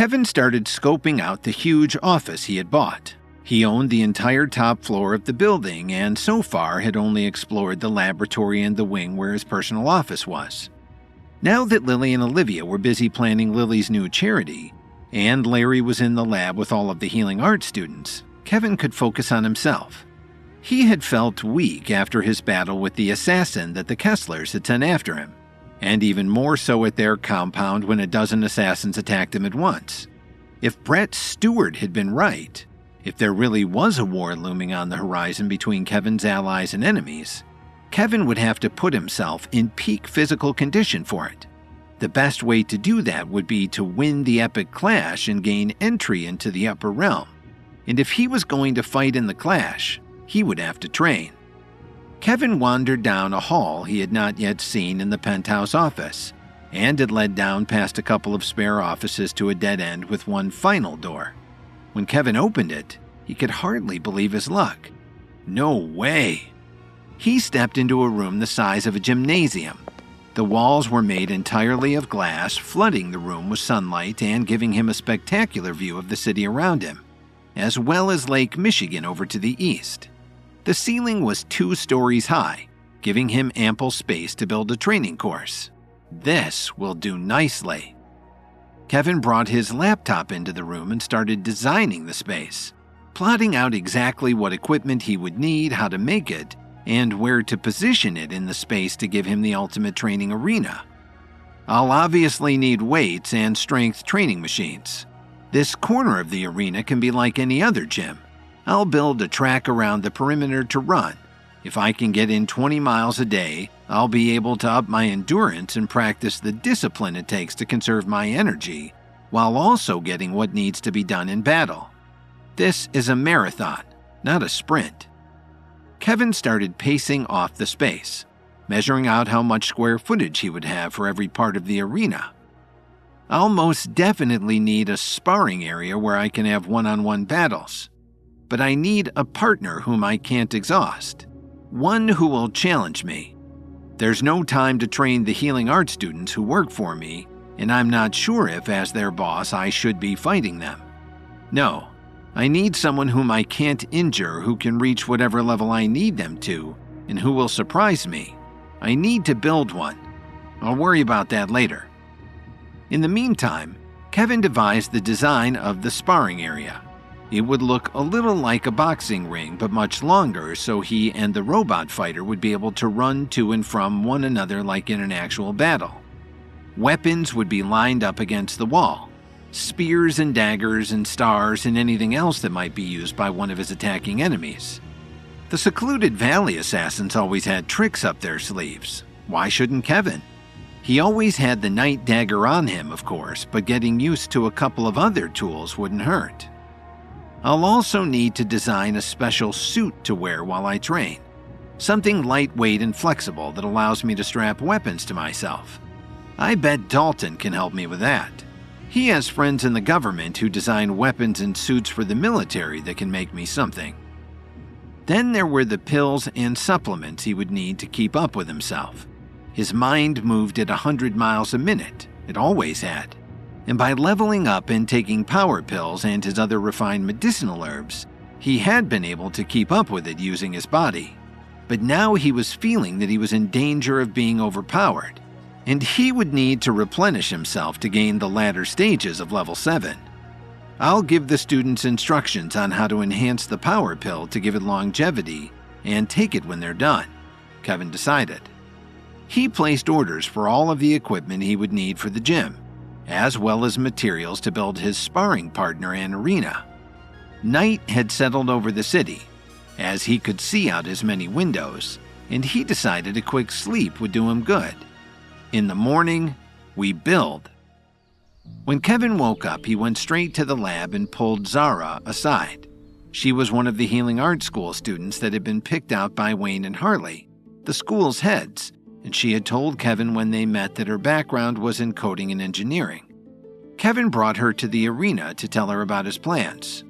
Kevin started scoping out the huge office he had bought. He owned the entire top floor of the building and so far had only explored the laboratory and the wing where his personal office was. Now that Lily and Olivia were busy planning Lily's new charity, and Larry was in the lab with all of the healing arts students, Kevin could focus on himself. He had felt weak after his battle with the assassin that the Kesslers had sent after him, and even more so at their compound when a dozen assassins attacked him at once. If Brett Stewart had been right, if there really was a war looming on the horizon between Kevin's allies and enemies, Kevin would have to put himself in peak physical condition for it. The best way to do that would be to win the epic clash and gain entry into the upper realm. And if he was going to fight in the clash, he would have to train. Kevin wandered down a hall he had not yet seen in the penthouse office, and it led down past a couple of spare offices to a dead end with one final door. When Kevin opened it, he could hardly believe his luck. No way! He stepped into a room the size of a gymnasium. The walls were made entirely of glass, flooding the room with sunlight and giving him a spectacular view of the city around him, as well as Lake Michigan over to the east. The ceiling was 2 stories high, giving him ample space to build a training course. This will do nicely. Kevin brought his laptop into the room and started designing the space, plotting out exactly what equipment he would need, how to make it, and where to position it in the space to give him the ultimate training arena. I'll obviously need weights and strength training machines. This corner of the arena can be like any other gym. I'll build a track around the perimeter to run. If I can get in 20 miles a day, I'll be able to up my endurance and practice the discipline it takes to conserve my energy, while also getting what needs to be done in battle. This is a marathon, not a sprint. Kevin started pacing off the space, measuring out how much square footage he would have for every part of the arena. I'll most definitely need a sparring area where I can have one-on-one battles, but I need a partner whom I can't exhaust, one who will challenge me. There's no time to train the healing arts students who work for me, and I'm not sure if, as their boss, I should be fighting them. No, I need someone whom I can't injure, who can reach whatever level I need them to, and who will surprise me. I need to build one. I'll worry about that later. In the meantime, Kevin devised the design of the sparring area. It would look a little like a boxing ring, but much longer, so he and the robot fighter would be able to run to and from one another like in an actual battle. Weapons would be lined up against the wall. Spears and daggers and stars and anything else that might be used by one of his attacking enemies. The secluded valley assassins always had tricks up their sleeves. Why shouldn't Kevin? He always had the night dagger on him, of course, but getting used to a couple of other tools wouldn't hurt. I'll also need to design a special suit to wear while I train. Something lightweight and flexible that allows me to strap weapons to myself. I bet Dalton can help me with that. He has friends in the government who design weapons and suits for the military that can make me something. Then there were the pills and supplements he would need to keep up with himself. His mind moved at 100 miles a minute. It always had. And by leveling up and taking power pills and his other refined medicinal herbs, he had been able to keep up with it using his body. But now he was feeling that he was in danger of being overpowered, and he would need to replenish himself to gain the latter stages of level 7. I'll give the students instructions on how to enhance the power pill to give it longevity and take it when they're done, Kevin decided. He placed orders for all of the equipment he would need for the gym, as well as materials to build his sparring partner and arena. Night had settled over the city, as he could see out his many windows, and he decided a quick sleep would do him good. In the morning, we build. When Kevin woke up, he went straight to the lab and pulled Zara aside. She was one of the Healing Arts School students that had been picked out by Wayne and Harley, the school's heads, and she had told Kevin when they met that her background was in coding and engineering. Kevin brought her to the arena to tell her about his plans.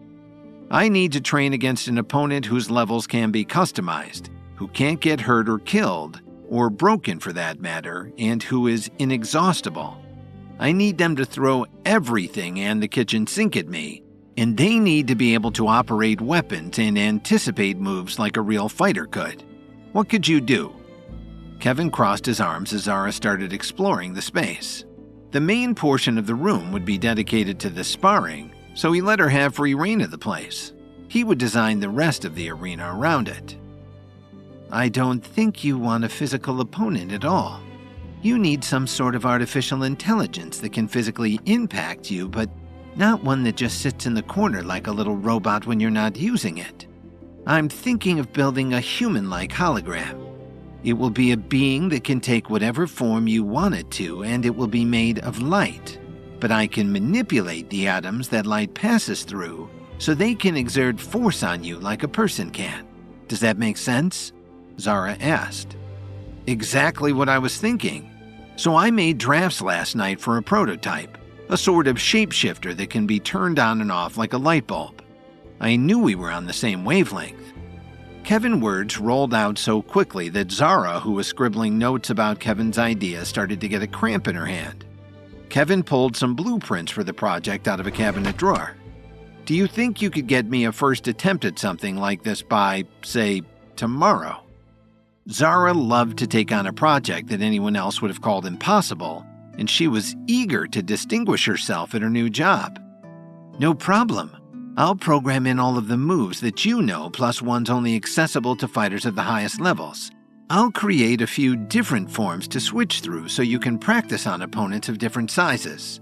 I need to train against an opponent whose levels can be customized, who can't get hurt or killed, or broken for that matter, and who is inexhaustible. I need them to throw everything and the kitchen sink at me, and they need to be able to operate weapons and anticipate moves like a real fighter could. What could you do?" Kevin crossed his arms as Zara started exploring the space. The main portion of the room would be dedicated to the sparring, so he let her have free rein of the place. He would design the rest of the arena around it. "I don't think you want a physical opponent at all. You need some sort of artificial intelligence that can physically impact you, but not one that just sits in the corner like a little robot when you're not using it. I'm thinking of building a human-like hologram. It will be a being that can take whatever form you want it to, and it will be made of light. But I can manipulate the atoms that light passes through so they can exert force on you like a person can. Does that make sense?" Zara asked. "Exactly what I was thinking. So I made drafts last night for a prototype, a sort of shapeshifter that can be turned on and off like a light bulb. I knew we were on the same wavelength." Kevin's words rolled out so quickly that Zara, who was scribbling notes about Kevin's idea, started to get a cramp in her hand. Kevin pulled some blueprints for the project out of a cabinet drawer. "Do you think you could get me a first attempt at something like this by, say, tomorrow?" Zara loved to take on a project that anyone else would have called impossible, and she was eager to distinguish herself at her new job. "No problem. I'll program in all of the moves that you know, plus ones only accessible to fighters of the highest levels. I'll create a few different forms to switch through so you can practice on opponents of different sizes.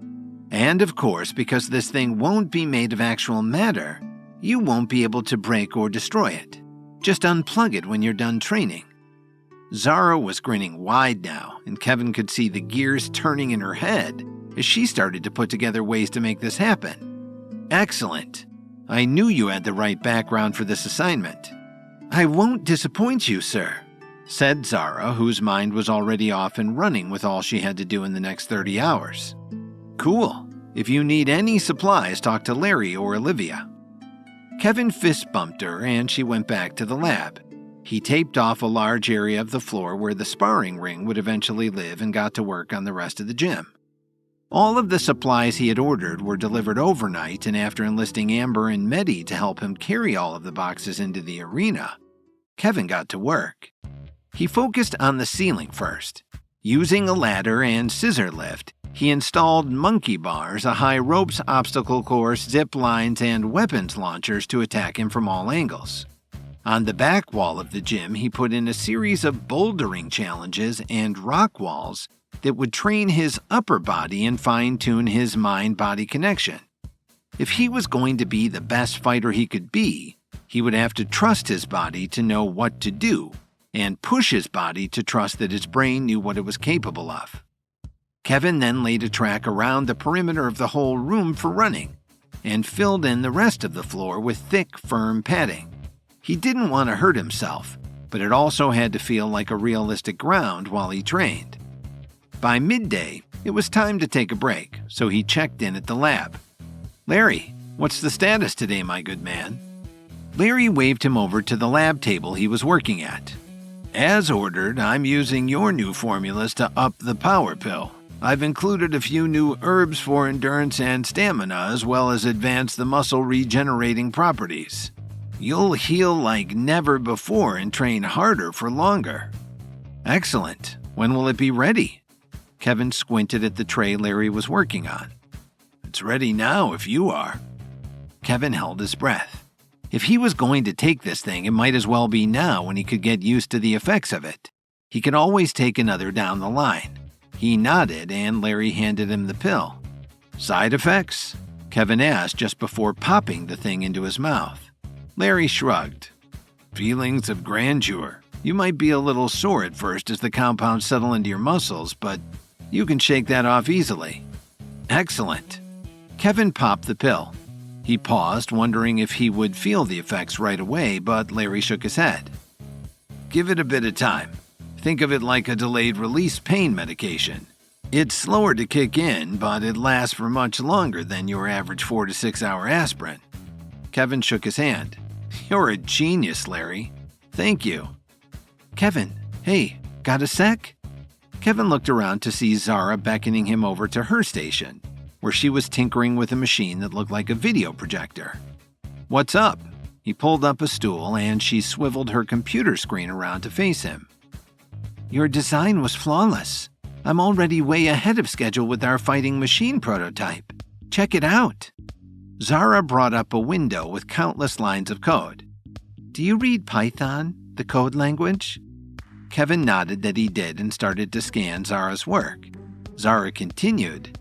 And of course, because this thing won't be made of actual matter, you won't be able to break or destroy it. Just unplug it when you're done training." Zara was grinning wide now, and Kevin could see the gears turning in her head as she started to put together ways to make this happen. "Excellent. I knew you had the right background for this assignment." "I won't disappoint you, sir," said Zara, whose mind was already off and running with all she had to do in the next 30 hours. "Cool. If you need any supplies, talk to Larry or Olivia." Kevin fist bumped her, and she went back to the lab. He taped off a large area of the floor where the sparring ring would eventually live and got to work on the rest of the gym. All of the supplies he had ordered were delivered overnight, and after enlisting Amber and Medi to help him carry all of the boxes into the arena, Kevin got to work. He focused on the ceiling first. Using a ladder and scissor lift, he installed monkey bars, a high ropes obstacle course, zip lines, and weapons launchers to attack him from all angles. On the back wall of the gym, he put in a series of bouldering challenges and rock walls that would train his upper body and fine-tune his mind-body connection. If he was going to be the best fighter he could be, he would have to trust his body to know what to do, and push his body to trust that his brain knew what it was capable of. Kevin then laid a track around the perimeter of the whole room for running, and filled in the rest of the floor with thick, firm padding. He didn't want to hurt himself, but it also had to feel like a realistic ground while he trained. By midday, it was time to take a break, so he checked in at the lab. "Larry, what's the status today, my good man?" Larry waved him over to the lab table he was working at. "As ordered, I'm using your new formulas to up the power pill. I've included a few new herbs for endurance and stamina, as well as advance the muscle regenerating properties. You'll heal like never before and train harder for longer." "Excellent. When will it be ready?" Kevin squinted at the tray Larry was working on. "It's ready now if you are." Kevin held his breath. If he was going to take this thing, it might as well be now when he could get used to the effects of it. He could always take another down the line. He nodded, and Larry handed him the pill. "Side effects?" Kevin asked just before popping the thing into his mouth. Larry shrugged. "Feelings of grandeur. You might be a little sore at first as the compounds settle into your muscles, but you can shake that off easily." "Excellent." Kevin popped the pill. He paused, wondering if he would feel the effects right away, but Larry shook his head. "Give it a bit of time. Think of it like a delayed-release pain medication. It's slower to kick in, but it lasts for much longer than your average 4 to 6 hour aspirin." Kevin shook his hand. "You're a genius, Larry. Thank you." "Kevin, hey, got a sec?" Kevin looked around to see Zara beckoning him over to her station, where she was tinkering with a machine that looked like a video projector. "What's up?" He pulled up a stool and she swiveled her computer screen around to face him. "Your design was flawless. I'm already way ahead of schedule with our fighting machine prototype. Check it out." Zara brought up a window with countless lines of code. "Do you read Python, the code language?" Kevin nodded that he did and started to scan Zara's work. Zara continued,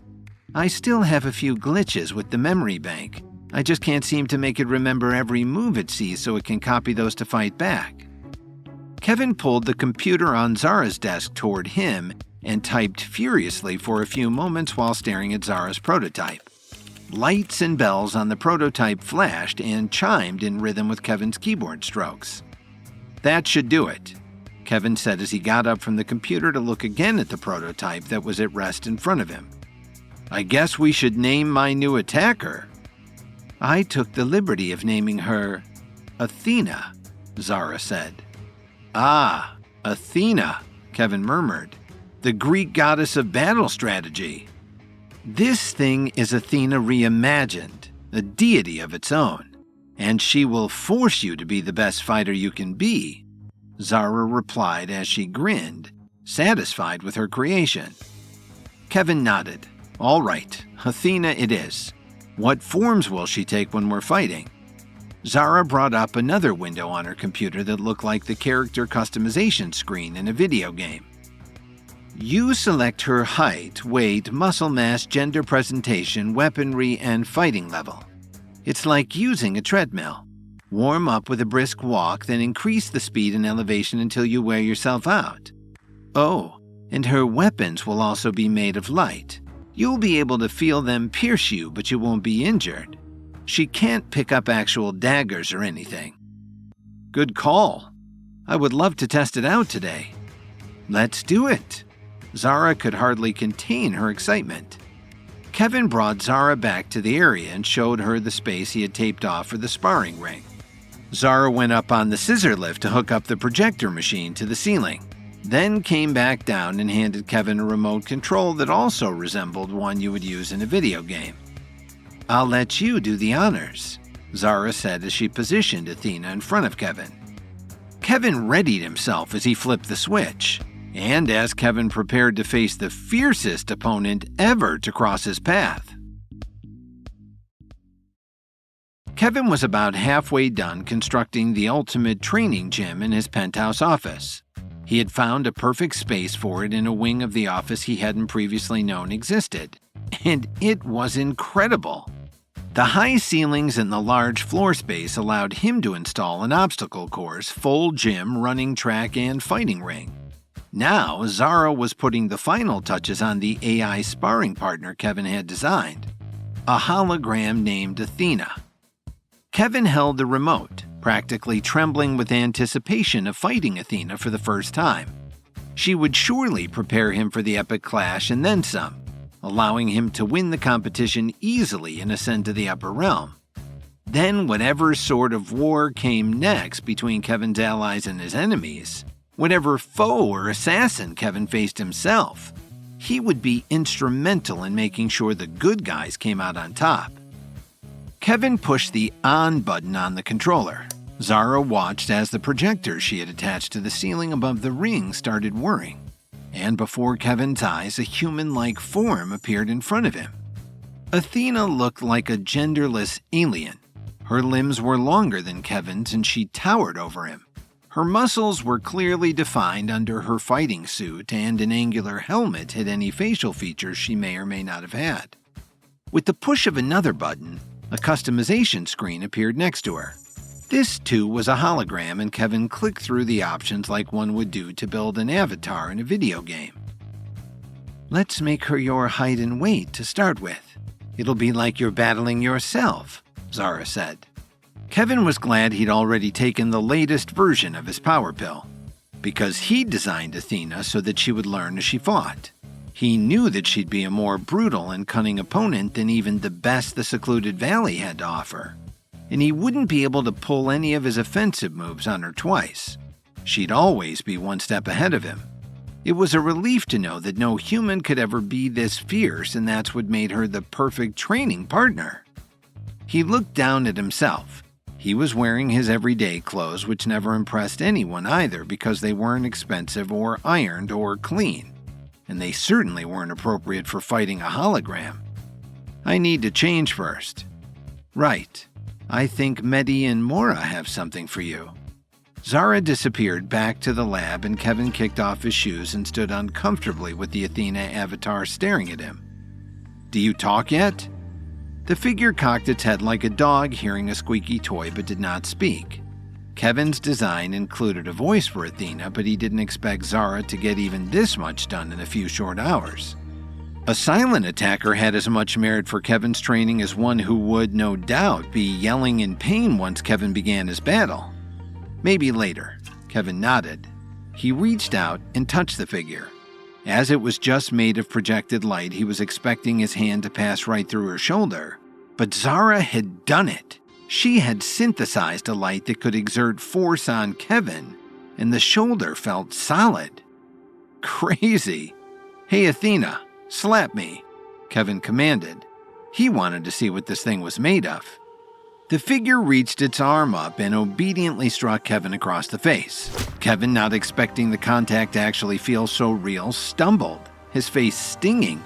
"I still have a few glitches with the memory bank. I just can't seem to make it remember every move it sees so it can copy those to fight back." Kevin pulled the computer on Zara's desk toward him and typed furiously for a few moments while staring at Zara's prototype. Lights and bells on the prototype flashed and chimed in rhythm with Kevin's keyboard strokes. "That should do it," Kevin said as he got up from the computer to look again at the prototype that was at rest in front of him. "I guess we should name my new attacker." "I took the liberty of naming her Athena," Zara said. "Ah, Athena," Kevin murmured. "The Greek goddess of battle strategy." "This thing is Athena reimagined, a deity of its own, and she will force you to be the best fighter you can be," Zara replied as she grinned, satisfied with her creation. Kevin nodded. "All right, Athena it is. What forms will she take when we're fighting?" Zara brought up another window on her computer that looked like the character customization screen in a video game. "You select her height, weight, muscle mass, gender presentation, weaponry, and fighting level. It's like using a treadmill. Warm up with a brisk walk, then increase the speed and elevation until you wear yourself out. Oh, and her weapons will also be made of light. You'll be able to feel them pierce you, but you won't be injured. She can't pick up actual daggers or anything." "Good call. I would love to test it out today." "Let's do it." Zara could hardly contain her excitement. Kevin brought Zara back to the area and showed her the space he had taped off for the sparring ring. Zara went up on the scissor lift to hook up the projector machine to the ceiling, then came back down and handed Kevin a remote control that also resembled one you would use in a video game. "I'll let you do the honors," Zara said as she positioned Athena in front of Kevin. Kevin readied himself as he flipped the switch, and as Kevin prepared to face the fiercest opponent ever to cross his path. Kevin was about halfway done constructing the ultimate training gym in his penthouse office. He had found a perfect space for it in a wing of the office he hadn't previously known existed, and it was incredible. The high ceilings and the large floor space allowed him to install an obstacle course, full gym, running track, and fighting ring. Now, Zara was putting the final touches on the AI sparring partner Kevin had designed, a hologram named Athena. Kevin held the remote, practically trembling with anticipation of fighting Athena for the first time. She would surely prepare him for the epic clash and then some, allowing him to win the competition easily and ascend to the upper realm. Then whatever sort of war came next between Kevin's allies and his enemies, whatever foe or assassin Kevin faced himself, he would be instrumental in making sure the good guys came out on top. Kevin pushed the on button on the controller. Zara watched as the projector she had attached to the ceiling above the ring started whirring, and before Kevin's eyes a human-like form appeared in front of him. Athena looked like a genderless alien. Her limbs were longer than Kevin's and she towered over him. Her muscles were clearly defined under her fighting suit, and an angular helmet hid any facial features she may or may not have had. With the push of another button, a customization screen appeared next to her. This, too, was a hologram, and Kevin clicked through the options like one would do to build an avatar in a video game. "Let's make her your height and weight to start with. It'll be like you're battling yourself," Zara said. Kevin was glad he'd already taken the latest version of his power pill, because he'd designed Athena so that she would learn as she fought. He knew that she'd be a more brutal and cunning opponent than even the best the Secluded Valley had to offer, and he wouldn't be able to pull any of his offensive moves on her twice. She'd always be one step ahead of him. It was a relief to know that no human could ever be this fierce, and that's what made her the perfect training partner. He looked down at himself. He was wearing his everyday clothes, which never impressed anyone either because they weren't expensive or ironed or clean, and they certainly weren't appropriate for fighting a hologram. I need to change first. Right. I think Mehdi and Mora have something for you. Zara disappeared back to the lab, and Kevin kicked off his shoes and stood uncomfortably with the Athena avatar staring at him. Do you talk yet? The figure cocked its head like a dog hearing a squeaky toy but did not speak. Kevin's design included a voice for Athena, but he didn't expect Zara to get even this much done in a few short hours. A silent attacker had as much merit for Kevin's training as one who would, no doubt, be yelling in pain once Kevin began his battle. Maybe later. Kevin nodded. He reached out and touched the figure. As it was just made of projected light, he was expecting his hand to pass right through her shoulder. But Zara had done it. She had synthesized a light that could exert force on Kevin, and the shoulder felt solid. Crazy. Hey, Athena, slap me, Kevin commanded. He wanted to see what this thing was made of. The figure reached its arm up and obediently struck Kevin across the face. Kevin, not expecting the contact to actually feel so real, stumbled, his face stinging.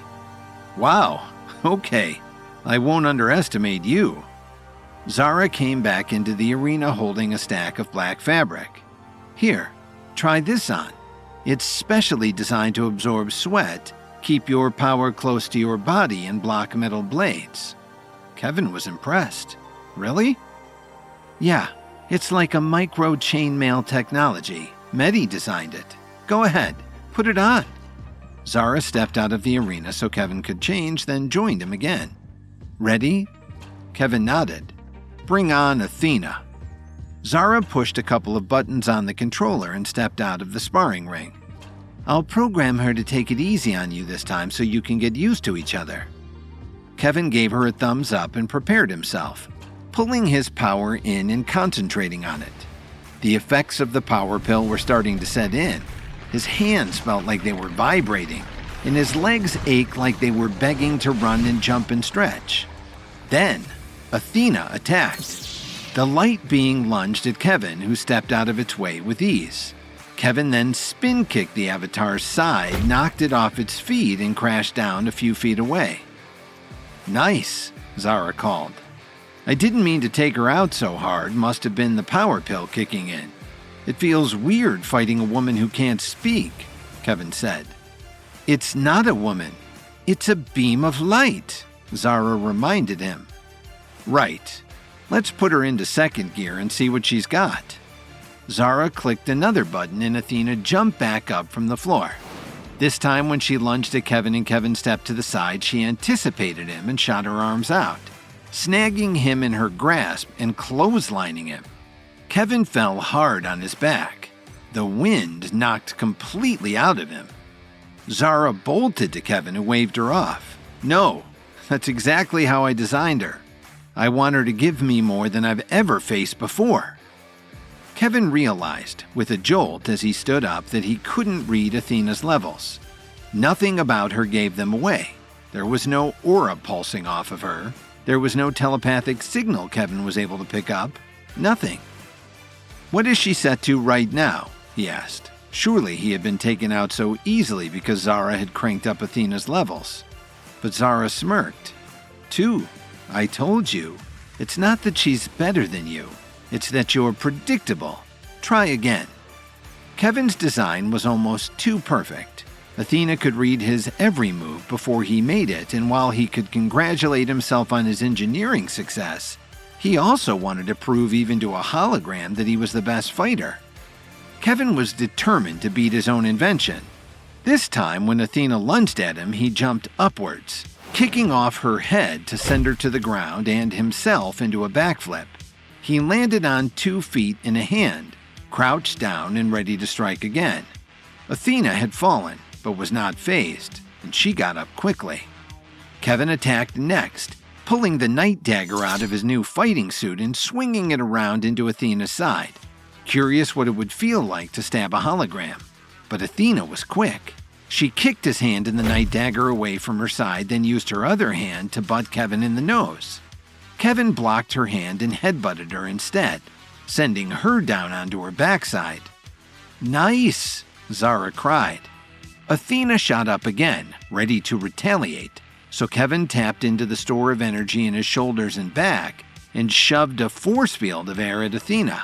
Wow, okay, I won't underestimate you. Zara came back into the arena holding a stack of black fabric. Here, try this on. It's specially designed to absorb sweat, keep your power close to your body, and block metal blades. Kevin was impressed. Really? Yeah, it's like a micro chainmail technology. Mehdi designed it. Go ahead, put it on. Zara stepped out of the arena so Kevin could change, then joined him again. Ready? Kevin nodded. Bring on Athena. Zara pushed a couple of buttons on the controller and stepped out of the sparring ring. I'll program her to take it easy on you this time so you can get used to each other. Kevin gave her a thumbs up and prepared himself, pulling his power in and concentrating on it. The effects of the power pill were starting to set in. His hands felt like they were vibrating, and his legs ached like they were begging to run and jump and stretch. Then, Athena attacked. The light being lunged at Kevin, who stepped out of its way with ease. Kevin then spin-kicked the avatar's side, knocked it off its feet, and crashed down a few feet away. Nice, Zara called. I didn't mean to take her out so hard, must have been the power pill kicking in. It feels weird fighting a woman who can't speak, Kevin said. It's not a woman. It's a beam of light, Zara reminded him. Right. Let's put her into second gear and see what she's got. Zara clicked another button and Athena jumped back up from the floor. This time when she lunged at Kevin and Kevin stepped to the side, she anticipated him and shot her arms out, snagging him in her grasp and clotheslining him. Kevin fell hard on his back. The wind knocked completely out of him. Zara bolted to Kevin, who waved her off. No, that's exactly how I designed her. I want her to give me more than I've ever faced before. Kevin realized, with a jolt as he stood up, that he couldn't read Athena's levels. Nothing about her gave them away. There was no aura pulsing off of her. There was no telepathic signal Kevin was able to pick up. Nothing. What is she set to right now? He asked. Surely he had been taken out so easily because Zara had cranked up Athena's levels. But Zara smirked. 2. I told you. It's not that she's better than you. It's that you're predictable. Try again. Kevin's design was almost too perfect. Athena could read his every move before he made it, and while he could congratulate himself on his engineering success, he also wanted to prove even to a hologram that he was the best fighter. Kevin was determined to beat his own invention. This time, when Athena lunged at him, he jumped upwards, kicking off her head to send her to the ground and himself into a backflip. He landed on 2 feet and a hand, crouched down and ready to strike again. Athena had fallen, but was not fazed, and she got up quickly. Kevin attacked next, pulling the night dagger out of his new fighting suit and swinging it around into Athena's side, curious what it would feel like to stab a hologram. but Athena was quick. She kicked his hand in the night dagger away from her side, then used her other hand to butt Kevin in the nose. Kevin blocked her hand and headbutted her instead, sending her down onto her backside. "Nice!" Zara cried. Athena shot up again, ready to retaliate, so Kevin tapped into the store of energy in his shoulders and back and shoved a force field of air at Athena.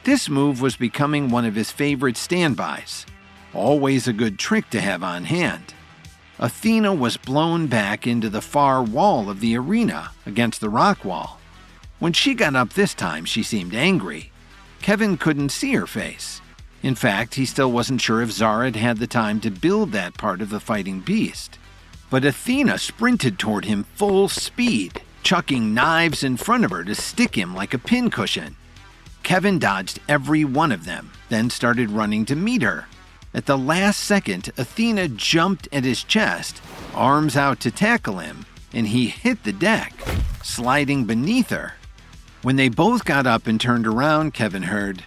This move was becoming one of his favorite standbys, always a good trick to have on hand. Athena was blown back into the far wall of the arena against the rock wall. When she got up this time, she seemed angry. Kevin couldn't see her face. In fact, he still wasn't sure if Zara had had the time to build that part of the fighting beast. But Athena sprinted toward him full speed, chucking knives in front of her to stick him like a pincushion. Kevin dodged every one of them, then started running to meet her. At the last second, Athena jumped at his chest, arms out to tackle him, and he hit the deck, sliding beneath her. When they both got up and turned around, Kevin heard,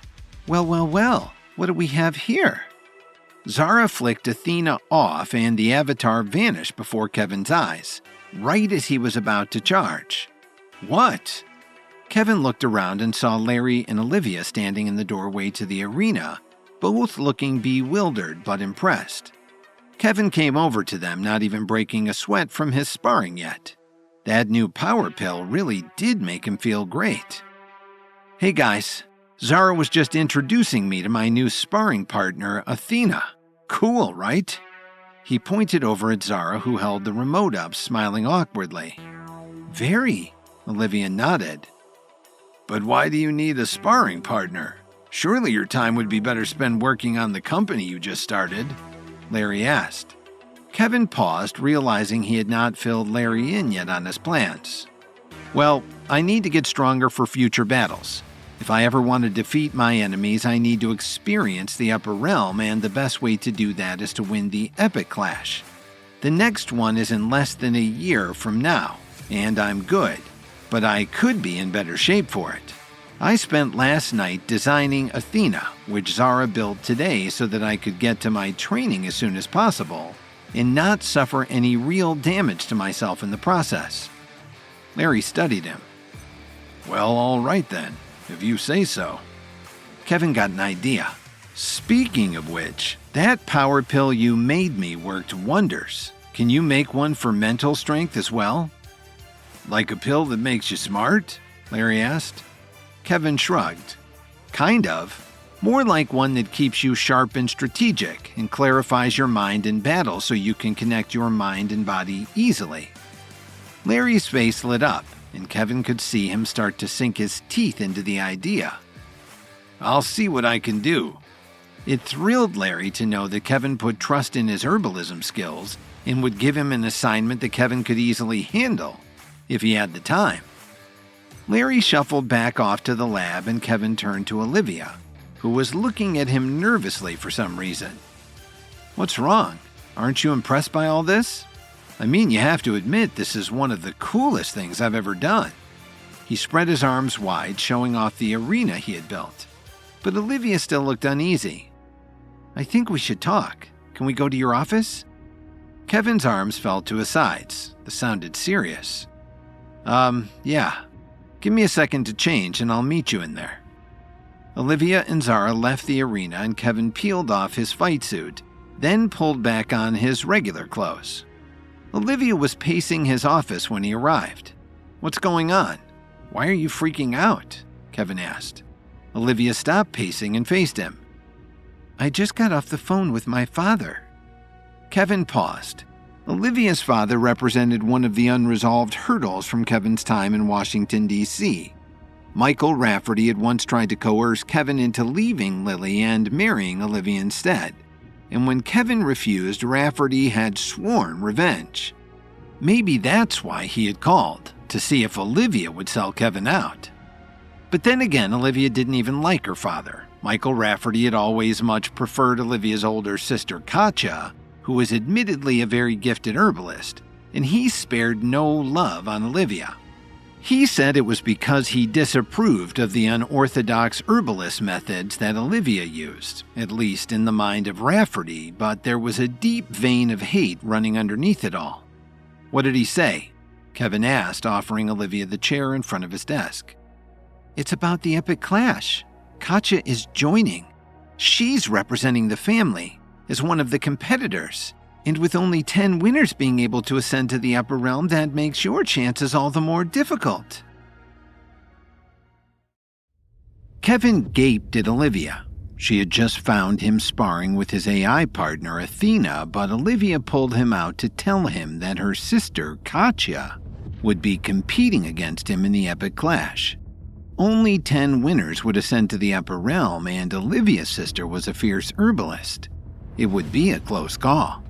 "Well, well, well, what do we have here?" Zara flicked Athena off and the avatar vanished before Kevin's eyes, right as he was about to charge. "What?" Kevin looked around and saw Larry and Olivia standing in the doorway to the arena, both looking bewildered but impressed. Kevin came over to them, not even breaking a sweat from his sparring yet. That new power pill really did make him feel great. "Hey guys, Zara was just introducing me to my new sparring partner, Athena. Cool, right?" He pointed over at Zara, who held the remote up, smiling awkwardly. "Very," Olivia nodded. "But why do you need a sparring partner? Surely your time would be better spent working on the company you just started," Larry asked. Kevin paused, realizing he had not filled Larry in yet on his plans. "Well, I need to get stronger for future battles. If I ever want to defeat my enemies, I need to experience the upper realm, and the best way to do that is to win the Epic Clash. The next one is in less than a year from now, and I'm good, but I could be in better shape for it. I spent last night designing Athena, which Zara built today so that I could get to my training as soon as possible and not suffer any real damage to myself in the process." Larry studied him. "Well, all right then, if you say so." Kevin got an idea. "Speaking of which, that power pill you made me worked wonders. Can you make one for mental strength as well?" "Like a pill that makes you smart?" Larry asked. Kevin shrugged. "Kind of. More like one that keeps you sharp and strategic and clarifies your mind in battle so you can connect your mind and body easily." Larry's face lit up, and Kevin could see him start to sink his teeth into the idea. "I'll see what I can do." It thrilled Larry to know that Kevin put trust in his herbalism skills and would give him an assignment that Kevin could easily handle if he had the time. Larry shuffled back off to the lab and Kevin turned to Olivia, who was looking at him nervously for some reason. "What's wrong? Aren't you impressed by all this? I mean, you have to admit this is one of the coolest things I've ever done." He spread his arms wide, showing off the arena he had built. But Olivia still looked uneasy. "I think we should talk. Can we go to your office?" Kevin's arms fell to his sides. This sounded serious. Yeah. Give me a second to change and I'll meet you in there." Olivia and Zara left the arena and Kevin peeled off his fight suit, then pulled back on his regular clothes. Olivia was pacing his office when he arrived. "What's going on? Why are you freaking out?" Kevin asked. Olivia stopped pacing and faced him. "I just got off the phone with my father." Kevin paused. Olivia's father represented one of the unresolved hurdles from Kevin's time in Washington, D.C. Michael Rafferty had once tried to coerce Kevin into leaving Lily and marrying Olivia instead. And when Kevin refused, Rafferty had sworn revenge. Maybe that's why he had called, to see if Olivia would sell Kevin out. But then again, Olivia didn't even like her father. Michael Rafferty had always much preferred Olivia's older sister, Katja, who was admittedly a very gifted herbalist, and he spared no love on Olivia. He said it was because he disapproved of the unorthodox herbalist methods that Olivia used, at least in the mind of Rafferty, but there was a deep vein of hate running underneath it all. What did he say? Kevin asked, offering Olivia the chair in front of his desk. It's about the epic clash. Katya is joining. She's representing the family as one of the competitors. And with only 10 winners being able to ascend to the upper realm, that makes your chances all the more difficult. Kevin gaped at Olivia. She had just found him sparring with his AI partner, Athena, but Olivia pulled him out to tell him that her sister, Katya, would be competing against him in the epic clash. Only 10 winners would ascend to the upper realm, and Olivia's sister was a fierce herbalist. It would be a close call.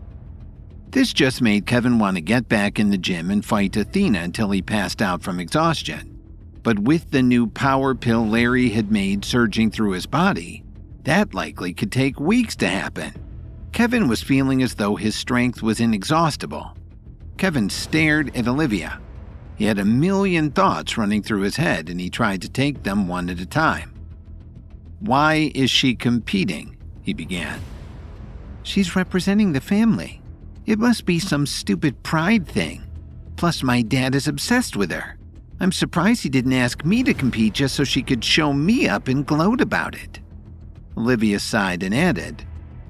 This just made Kevin want to get back in the gym and fight Athena until he passed out from exhaustion. But with the new power pill Larry had made surging through his body, that likely could take weeks to happen. Kevin was feeling as though his strength was inexhaustible. Kevin stared at Olivia. He had a million thoughts running through his head, and he tried to take them one at a time. Why is she competing? He began. She's representing the family. It must be some stupid pride thing. Plus, my dad is obsessed with her. I'm surprised he didn't ask me to compete just so she could show me up and gloat about it. Olivia sighed and added,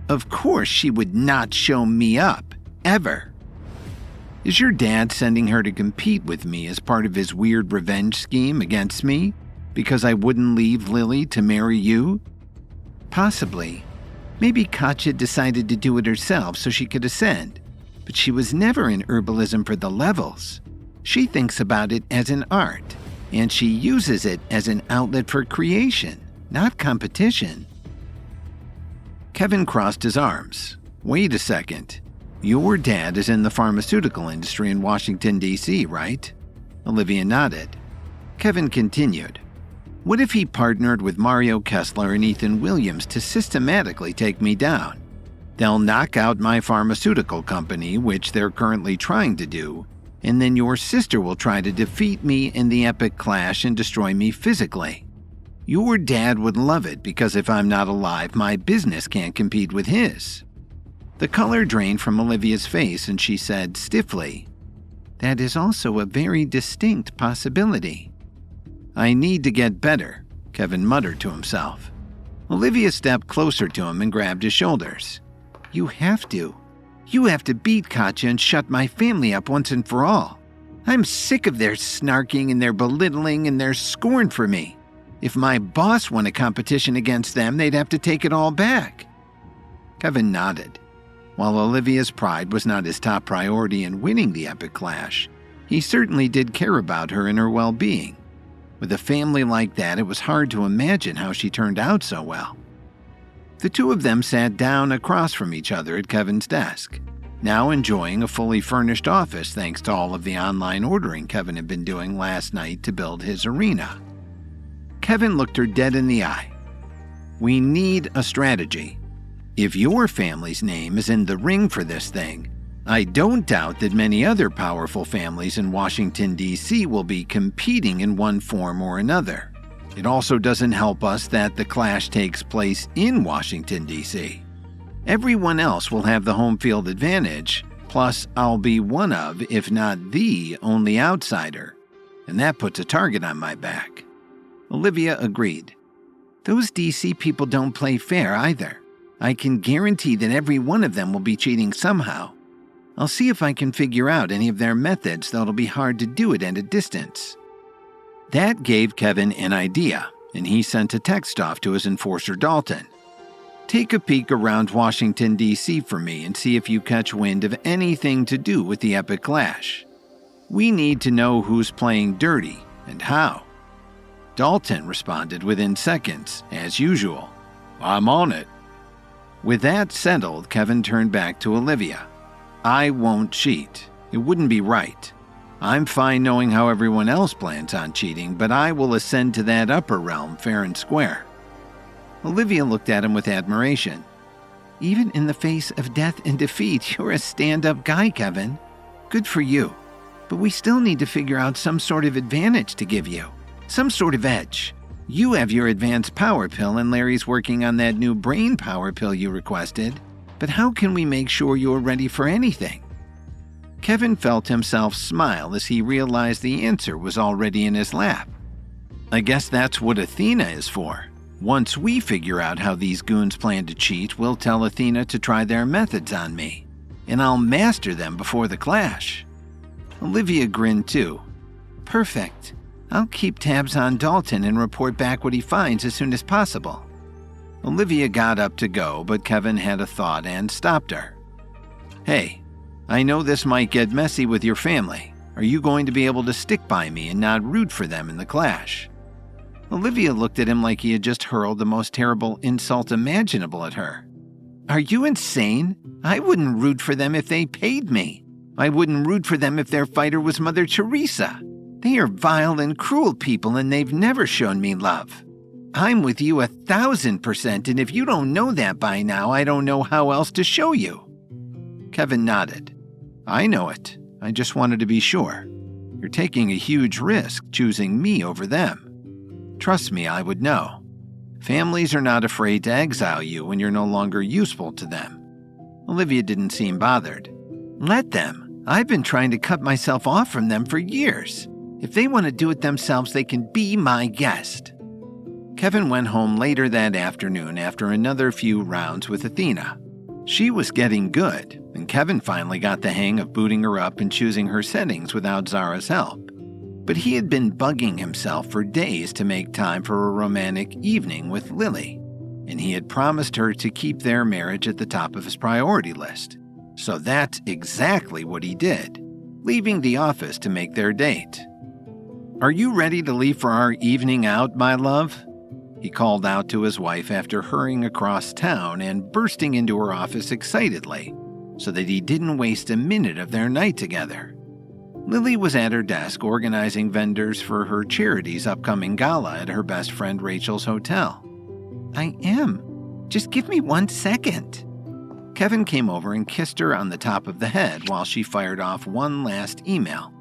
Of course she would not show me up, ever. Is your dad sending her to compete with me as part of his weird revenge scheme against me because I wouldn't leave Lily to marry you? Possibly. Maybe Katya decided to do it herself so she could ascend. But she was never in herbalism for the levels. She thinks about it as an art, and she uses it as an outlet for creation, not competition. Kevin crossed his arms. Wait a second. Your dad is in the pharmaceutical industry in Washington, D.C., right? Olivia nodded. Kevin continued. What if he partnered with Mario Kessler and Ethan Williams to systematically take me down? They'll knock out my pharmaceutical company, which they're currently trying to do, and then your sister will try to defeat me in the epic clash and destroy me physically. Your dad would love it because if I'm not alive, my business can't compete with his. The color drained from Olivia's face and she said stiffly, That is also a very distinct possibility. I need to get better, Kevin muttered to himself. Olivia stepped closer to him and grabbed his shoulders. You have to. You have to beat Katya and shut my family up once and for all. I'm sick of their snarking and their belittling and their scorn for me. If my boss won a competition against them, they'd have to take it all back. Kevin nodded. While Olivia's pride was not his top priority in winning the epic clash, he certainly did care about her and her well-being. With a family like that, it was hard to imagine how she turned out so well. The two of them sat down across from each other at Kevin's desk, now enjoying a fully furnished office thanks to all of the online ordering Kevin had been doing last night to build his arena. Kevin looked her dead in the eye. We need a strategy. If your family's name is in the ring for this thing, I don't doubt that many other powerful families in Washington, D.C. will be competing in one form or another. It also doesn't help us that the clash takes place in Washington, D.C. Everyone else will have the home field advantage, plus I'll be one of, if not the, only outsider, and that puts a target on my back. Olivia agreed. Those D.C. people don't play fair either. I can guarantee that every one of them will be cheating somehow. I'll see if I can figure out any of their methods, though it'll be hard to do it at a distance. That gave Kevin an idea, and he sent a text off to his enforcer Dalton. Take a peek around Washington, D.C. for me and see if you catch wind of anything to do with the epic clash. We need to know who's playing dirty and how. Dalton responded within seconds, as usual. I'm on it. With that settled, Kevin turned back to Olivia. I won't cheat. It wouldn't be right. I'm fine knowing how everyone else plans on cheating, but I will ascend to that upper realm fair and square. Olivia looked at him with admiration. Even in the face of death and defeat, you're a stand-up guy, Kevin. Good for you. But we still need to figure out some sort of advantage to give you. Some sort of edge. You have your advanced power pill and Larry's working on that new brain power pill you requested. But how can we make sure you're ready for anything? Kevin felt himself smile as he realized the answer was already in his lap. I guess that's what Athena is for. Once we figure out how these goons plan to cheat, we'll tell Athena to try their methods on me. And I'll master them before the clash. Olivia grinned too. Perfect. I'll keep tabs on Dalton and report back what he finds as soon as possible. Olivia got up to go, but Kevin had a thought and stopped her. Hey, I know this might get messy with your family. Are you going to be able to stick by me and not root for them in the clash? Olivia looked at him like he had just hurled the most terrible insult imaginable at her. Are you insane? I wouldn't root for them if they paid me. I wouldn't root for them if their fighter was Mother Teresa. They are vile and cruel people and they've never shown me love. I'm with you 1,000%, and if you don't know that by now, I don't know how else to show you. Kevin nodded. I know it. I just wanted to be sure. You're taking a huge risk choosing me over them. Trust me, I would know. Families are not afraid to exile you when you're no longer useful to them. Olivia didn't seem bothered. Let them. I've been trying to cut myself off from them for years. If they want to do it themselves, they can be my guest. Kevin went home later that afternoon after another few rounds with Athena. She was getting good, and Kevin finally got the hang of booting her up and choosing her settings without Zara's help. But he had been bugging himself for days to make time for a romantic evening with Lily, and he had promised her to keep their marriage at the top of his priority list. So that's exactly what he did, leaving the office to make their date. Are you ready to leave for our evening out, my love? He called out to his wife after hurrying across town and bursting into her office excitedly, so that he didn't waste a minute of their night together. Lily was at her desk organizing vendors for her charity's upcoming gala at her best friend Rachel's hotel. I am. Just give me 1 second. Kevin came over and kissed her on the top of the head while she fired off one last email,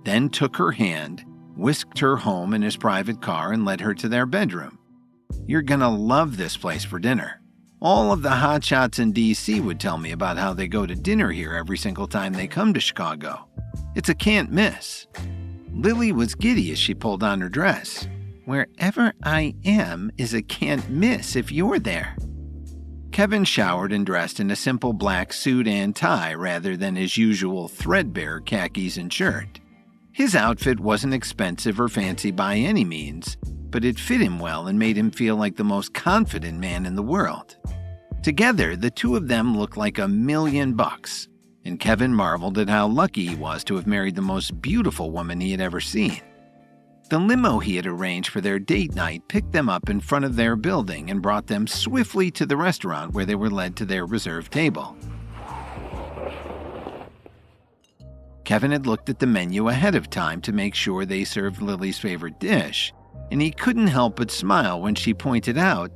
then took her hand, whisked her home in his private car, and led her to their bedroom. You're gonna love this place for dinner. All of the hotshots in D.C. would tell me about how they go to dinner here every single time they come to Chicago. It's a can't miss. Lily was giddy as she pulled on her dress. Wherever I am is a can't miss if you're there. Kevin showered and dressed in a simple black suit and tie rather than his usual threadbare khakis and shirt. His outfit wasn't expensive or fancy by any means, but it fit him well and made him feel like the most confident man in the world. Together, the two of them looked like $1,000,000, and Kevin marveled at how lucky he was to have married the most beautiful woman he had ever seen. The limo he had arranged for their date night picked them up in front of their building and brought them swiftly to the restaurant where they were led to their reserved table. Kevin had looked at the menu ahead of time to make sure they served Lily's favorite dish, and he couldn't help but smile when she pointed out,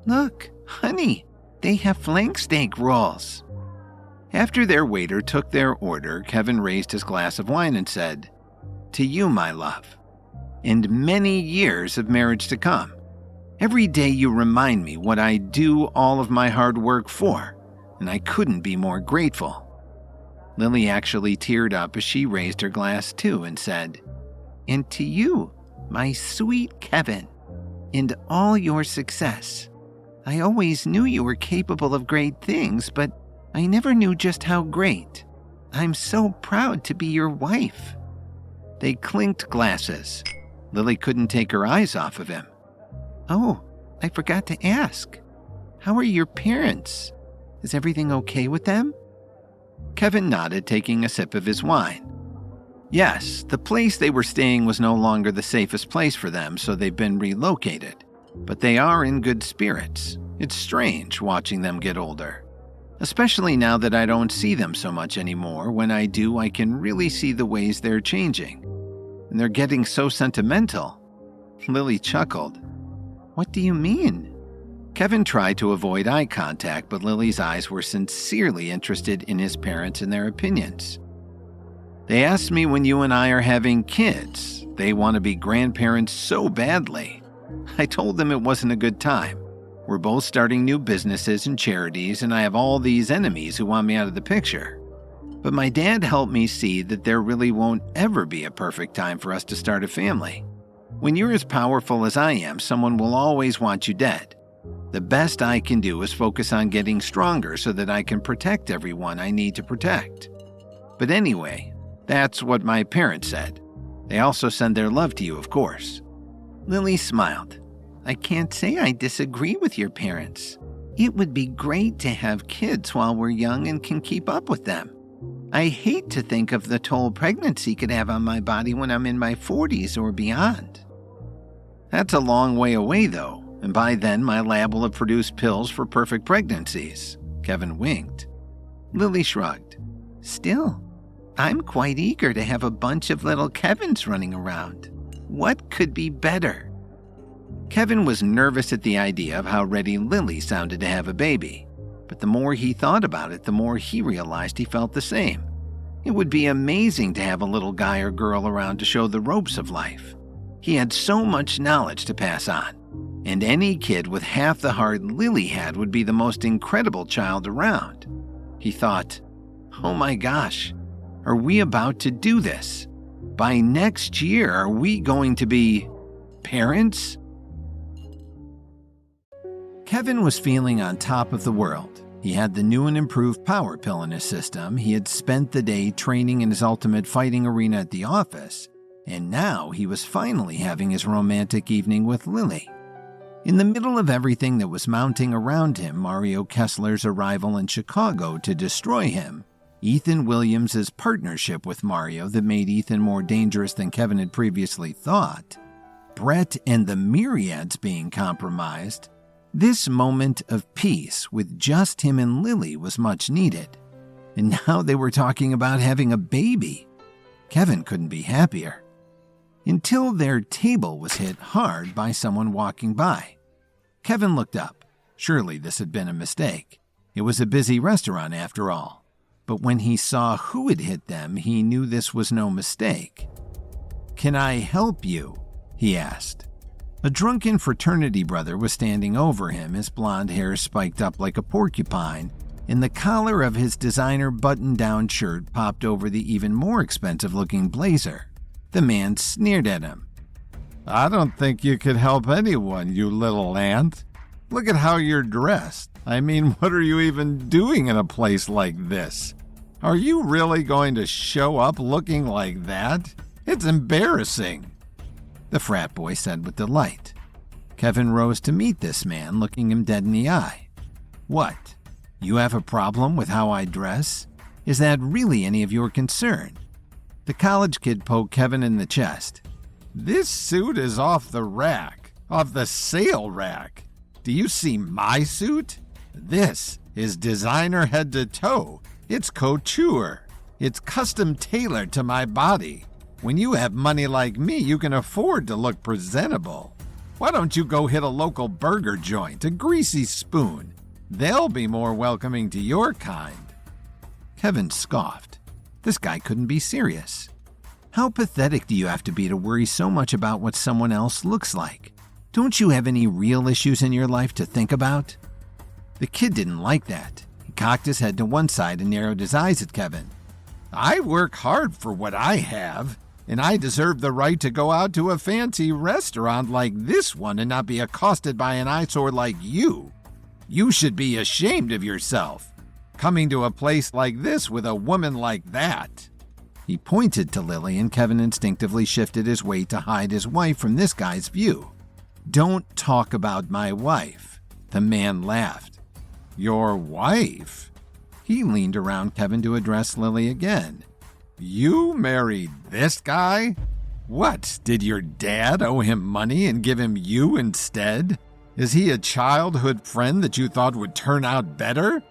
Look, honey, they have flank steak rolls. After their waiter took their order, Kevin raised his glass of wine and said, To you, my love, and many years of marriage to come. Every day you remind me what I do all of my hard work for, and I couldn't be more grateful. Lily actually teared up as she raised her glass too and said, And to you, my sweet Kevin, and all your success. I always knew you were capable of great things, but I never knew just how great. I'm so proud to be your wife. They clinked glasses. Lily couldn't take her eyes off of him. Oh, I forgot to ask. How are your parents? Is everything okay with them? Kevin nodded, taking a sip of his wine. Yes, the place they were staying was no longer the safest place for them, so they've been relocated. But they are in good spirits. It's strange watching them get older. Especially now that I don't see them so much anymore. When I do, I can really see the ways they're changing. And they're getting so sentimental. Lily chuckled. What do you mean? Kevin tried to avoid eye contact, but Lily's eyes were sincerely interested in his parents and their opinions. They asked me when you and I are having kids. They want to be grandparents so badly. I told them it wasn't a good time. We're both starting new businesses and charities, and I have all these enemies who want me out of the picture. But my dad helped me see that there really won't ever be a perfect time for us to start a family. When you're as powerful as I am, someone will always want you dead. The best I can do is focus on getting stronger so that I can protect everyone I need to protect. But anyway, that's what my parents said. They also send their love to you, of course. Lily smiled. I can't say I disagree with your parents. It would be great to have kids while we're young and can keep up with them. I hate to think of the toll pregnancy could have on my body when I'm in my 40s or beyond. That's a long way away, though, and by then my lab will have produced pills for perfect pregnancies. Kevin winked. Lily shrugged. Still, I'm quite eager to have a bunch of little Kevins running around. What could be better? Kevin was nervous at the idea of how ready Lily sounded to have a baby, but the more he thought about it, the more he realized he felt the same. It would be amazing to have a little guy or girl around to show the ropes of life. He had so much knowledge to pass on, and any kid with half the heart Lily had would be the most incredible child around. He thought, oh my gosh, are we about to do this? By next year, are we going to be parents? Kevin was feeling on top of the world. He had the new and improved power pill in his system. He had spent the day training in his ultimate fighting arena at the office, and now he was finally having his romantic evening with Lily. In the middle of everything that was mounting around him, Mario Kessler's arrival in Chicago to destroy him, Ethan Williams' partnership with Mario that made Ethan more dangerous than Kevin had previously thought, Brett and the Myriads being compromised, this moment of peace with just him and Lily was much needed. And now they were talking about having a baby. Kevin couldn't be happier. Until their table was hit hard by someone walking by. Kevin looked up. Surely this had been a mistake. It was a busy restaurant after all. But when he saw who had hit them, he knew this was no mistake. "Can I help you?" he asked. A drunken fraternity brother was standing over him, his blonde hair spiked up like a porcupine, and the collar of his designer button-down shirt popped over the even more expensive-looking blazer. The man sneered at him. "I don't think you could help anyone, you little ant. Look at how you're dressed. I mean, what are you even doing in a place like this? Are you really going to show up looking like that? It's embarrassing," the frat boy said with delight. Kevin rose to meet this man, looking him dead in the eye. "What? You have a problem with how I dress? Is that really any of your concern?" The college kid poked Kevin in the chest. "This suit is off the rack, off the sale rack. Do you see my suit? This is designer head to toe. It's couture. It's custom tailored to my body. When you have money like me, you can afford to look presentable. Why don't you go hit a local burger joint, a Greasy Spoon? They'll be more welcoming to your kind." Kevin scoffed. This guy couldn't be serious. How pathetic do you have to be to worry so much about what someone else looks like? Don't you have any real issues in your life to think about? The kid didn't like that. He cocked his head to one side and narrowed his eyes at Kevin. "I work hard for what I have, and I deserve the right to go out to a fancy restaurant like this one and not be accosted by an eyesore like you. You should be ashamed of yourself, coming to a place like this with a woman like that." He pointed to Lily, and Kevin instinctively shifted his weight to hide his wife from this guy's view. "Don't talk about my wife," the man laughed. "Your wife?" He leaned around Kevin to address Lily again. "You married this guy? What, did your dad owe him money and give him you instead? Is he a childhood friend that you thought would turn out better?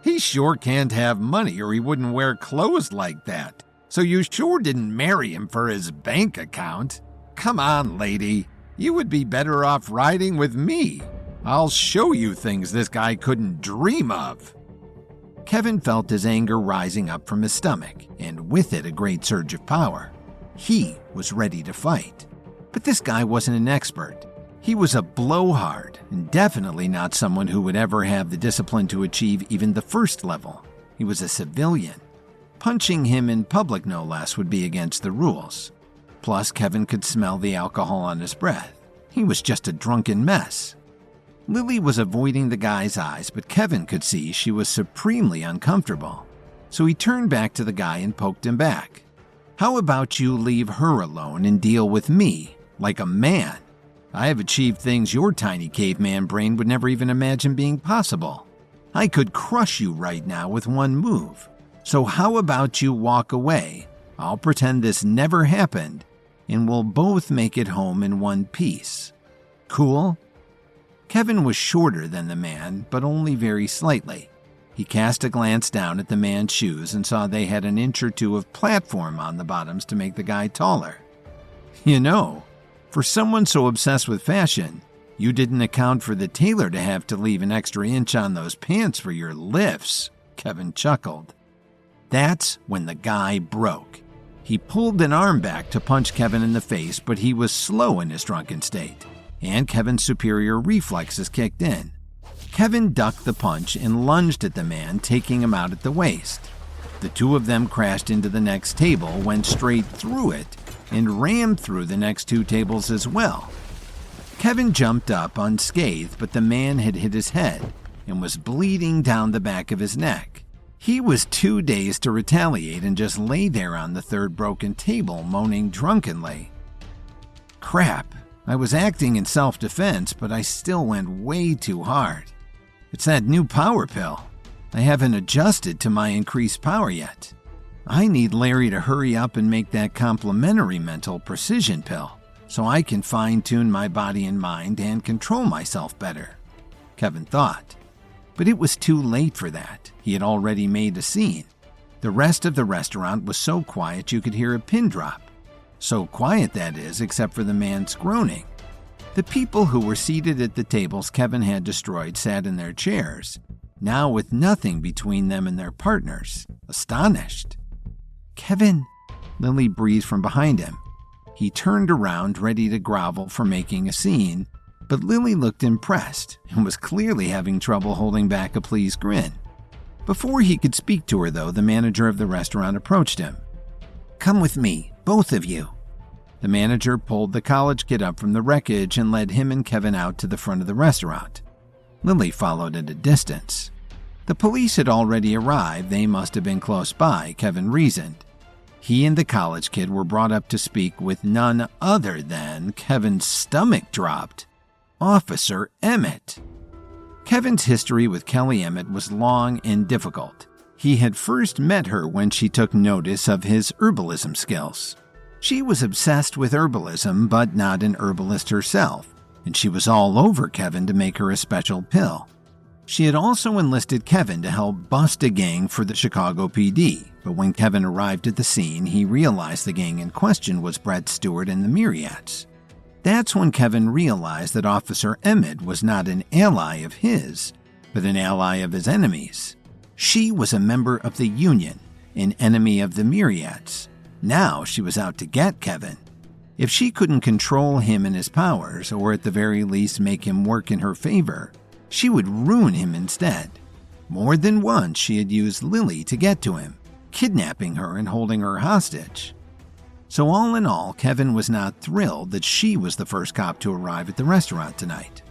He sure can't have money or he wouldn't wear clothes like that. So you sure didn't marry him for his bank account. Come on, lady. You would be better off riding with me. I'll show you things this guy couldn't dream of." Kevin felt his anger rising up from his stomach, and with it a great surge of power. He was ready to fight. But this guy wasn't an expert. He was a blowhard, and definitely not someone who would ever have the discipline to achieve even the first level. He was a civilian. Punching him in public, no less, would be against the rules. Plus, Kevin could smell the alcohol on his breath. He was just a drunken mess. Lily was avoiding the guy's eyes, but Kevin could see she was supremely uncomfortable. So he turned back to the guy and poked him back. "How about you leave her alone and deal with me, like a man? I have achieved things your tiny caveman brain would never even imagine being possible. I could crush you right now with one move. So how about you walk away? I'll pretend this never happened, and we'll both make it home in one piece. Cool?" Kevin was shorter than the man, but only very slightly. He cast a glance down at the man's shoes and saw they had an inch or two of platform on the bottoms to make the guy taller. "You know, for someone so obsessed with fashion, you didn't account for the tailor to have to leave an extra inch on those pants for your lifts," Kevin chuckled. That's when the guy broke. He pulled an arm back to punch Kevin in the face, but he was slow in his drunken state, and Kevin's superior reflexes kicked in. Kevin ducked the punch and lunged at the man, taking him out at the waist. The two of them crashed into the next table, went straight through it, and rammed through the next two tables as well. Kevin jumped up unscathed, but the man had hit his head and was bleeding down the back of his neck. He was too dazed to retaliate and just lay there on the third broken table, moaning drunkenly. "Crap, I was acting in self-defense, but I still went way too hard. It's that new power pill. I haven't adjusted to my increased power yet. I need Larry to hurry up and make that complementary mental precision pill so I can fine-tune my body and mind and control myself better," Kevin thought. But it was too late for that. He had already made a scene. The rest of the restaurant was so quiet you could hear a pin drop. So quiet, that is, except for the man's groaning. The people who were seated at the tables Kevin had destroyed sat in their chairs, now with nothing between them and their partners, astonished. "Kevin," Lily breathed from behind him. He turned around, ready to grovel for making a scene, but Lily looked impressed and was clearly having trouble holding back a pleased grin. Before he could speak to her, though, the manager of the restaurant approached him. "Come with me, both of you." The manager pulled the college kid up from the wreckage and led him and Kevin out to the front of the restaurant. Lily followed at a distance. The police had already arrived. They must have been close by, Kevin reasoned. He and the college kid were brought up to speak with none other than, Kevin's stomach dropped, Officer Emmett. Kevin's history with Kelly Emmett was long and difficult. He had first met her when she took notice of his herbalism skills. She was obsessed with herbalism, but not an herbalist herself, and she was all over Kevin to make her a special pill. She had also enlisted Kevin to help bust a gang for the Chicago PD, but when Kevin arrived at the scene, he realized the gang in question was Brett Stewart and the Myriads. That's when Kevin realized that Officer Emmett was not an ally of his, but an ally of his enemies. She was a member of the Union, an enemy of the Myriads. Now she was out to get Kevin. If she couldn't control him and his powers, or at the very least make him work in her favor, she would ruin him instead. More than once she had used Lily to get to him, kidnapping her and holding her hostage. So all in all, Kevin was not thrilled that she was the first cop to arrive at the restaurant tonight.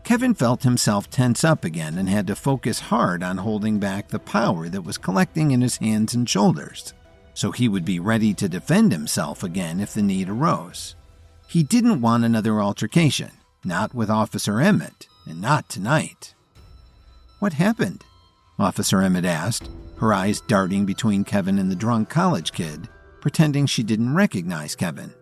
Kevin felt himself tense up again and had to focus hard on holding back the power that was collecting in his hands and shoulders, so he would be ready to defend himself again if the need arose. He didn't want another altercation, not with Officer Emmett, and not tonight. "What happened?" Officer Emmett asked, her eyes darting between Kevin and the drunk college kid, pretending she didn't recognize Kevin.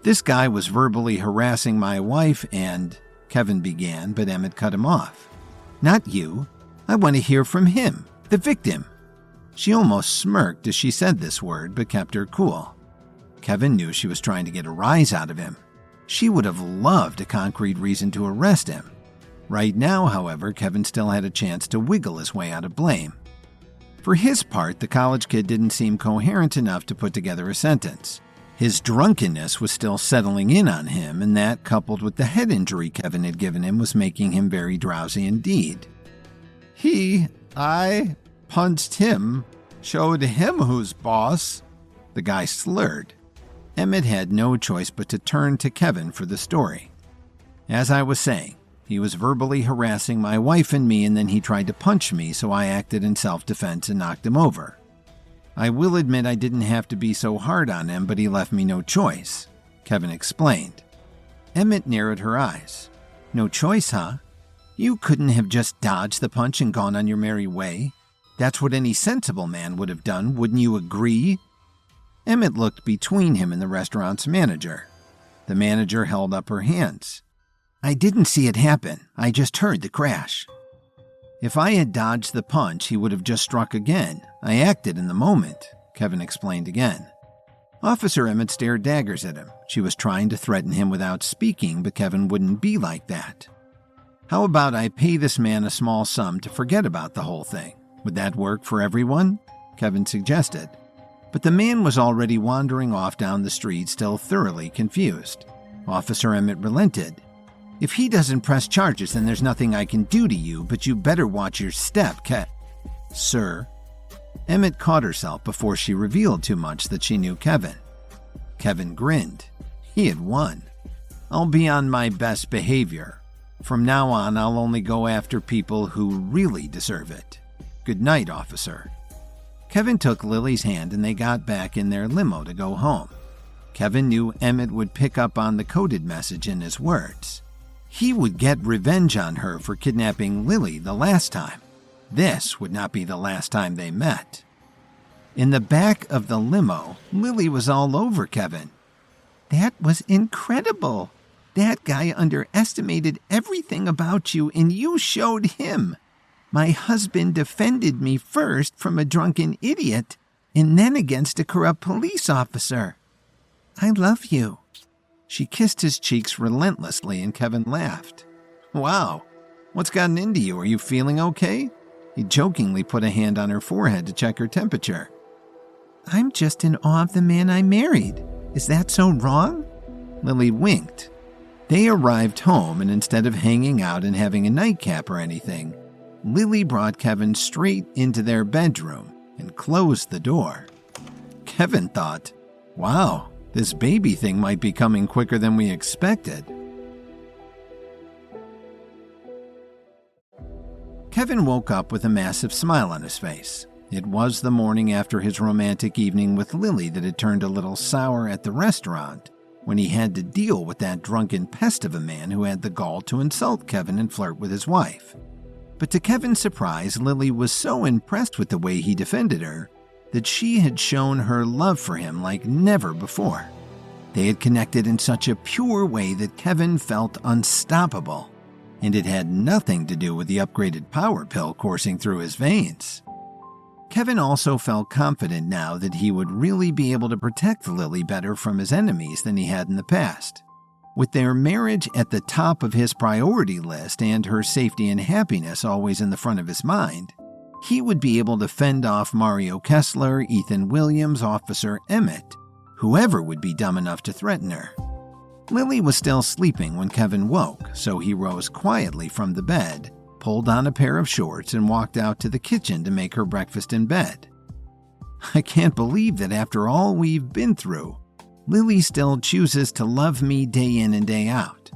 "This guy was verbally harassing my wife and," Kevin began, but Emmett cut him off. "Not you. I want to hear from him, the victim." She almost smirked as she said this word, but kept her cool. Kevin knew she was trying to get a rise out of him. She would have loved a concrete reason to arrest him. Right now, however, Kevin still had a chance to wiggle his way out of blame. For his part, the college kid didn't seem coherent enough to put together a sentence. His drunkenness was still settling in on him, and that, coupled with the head injury Kevin had given him, was making him very drowsy indeed. I punched him, showed him who's boss, the guy slurred. Emmett had no choice but to turn to Kevin for the story. As I was saying, he was verbally harassing my wife and me, and then he tried to punch me, so I acted in self-defense and knocked him over. I will admit I didn't have to be so hard on him, but he left me no choice, Kevin explained. Emmett narrowed her eyes. No choice, huh? You couldn't have just dodged the punch and gone on your merry way? That's what any sensible man would have done, wouldn't you agree? Emmett looked between him and the restaurant's manager. The manager held up her hands. I didn't see it happen. I just heard the crash. If I had dodged the punch, he would have just struck again. I acted in the moment, Kevin explained again. Officer Emmett stared daggers at him. She was trying to threaten him without speaking, but Kevin wouldn't be like that. How about I pay this man a small sum to forget about the whole thing? Would that work for everyone? Kevin suggested. But the man was already wandering off down the street, still thoroughly confused. Officer Emmett relented. If he doesn't press charges, then there's nothing I can do to you, but you better watch your step, Sir. Emmett caught herself before she revealed too much that she knew Kevin. Kevin grinned. He had won. I'll be on my best behavior. From now on, I'll only go after people who really deserve it. Good night, officer. Kevin took Lily's hand and they got back in their limo to go home. Kevin knew Emmett would pick up on the coded message in his words. He would get revenge on her for kidnapping Lily the last time. This would not be the last time they met. In the back of the limo, Lily was all over Kevin. That was incredible. That guy underestimated everything about you, and you showed him. My husband defended me first from a drunken idiot, and then against a corrupt police officer. I love you. She kissed his cheeks relentlessly, and Kevin laughed. Wow, what's gotten into you? Are you feeling okay? He jokingly put a hand on her forehead to check her temperature. I'm just in awe of the man I married. Is that so wrong? Lily winked. They arrived home, and instead of hanging out and having a nightcap or anything, Lily brought Kevin straight into their bedroom and closed the door. Kevin thought, wow, this baby thing might be coming quicker than we expected. Kevin woke up with a massive smile on his face. It was the morning after his romantic evening with Lily that had turned a little sour at the restaurant when he had to deal with that drunken pest of a man who had the gall to insult Kevin and flirt with his wife. But to Kevin's surprise, Lily was so impressed with the way he defended her that she had shown her love for him like never before. They had connected in such a pure way that Kevin felt unstoppable, and it had nothing to do with the upgraded power pill coursing through his veins. Kevin also felt confident now that he would really be able to protect Lily better from his enemies than he had in the past. With their marriage at the top of his priority list and her safety and happiness always in the front of his mind, he would be able to fend off Mario Kessler, Ethan Williams, Officer Emmett, whoever would be dumb enough to threaten her. Lily was still sleeping when Kevin woke, so he rose quietly from the bed, pulled on a pair of shorts, and walked out to the kitchen to make her breakfast in bed. I can't believe that after all we've been through, Lily still chooses to love me day in and day out.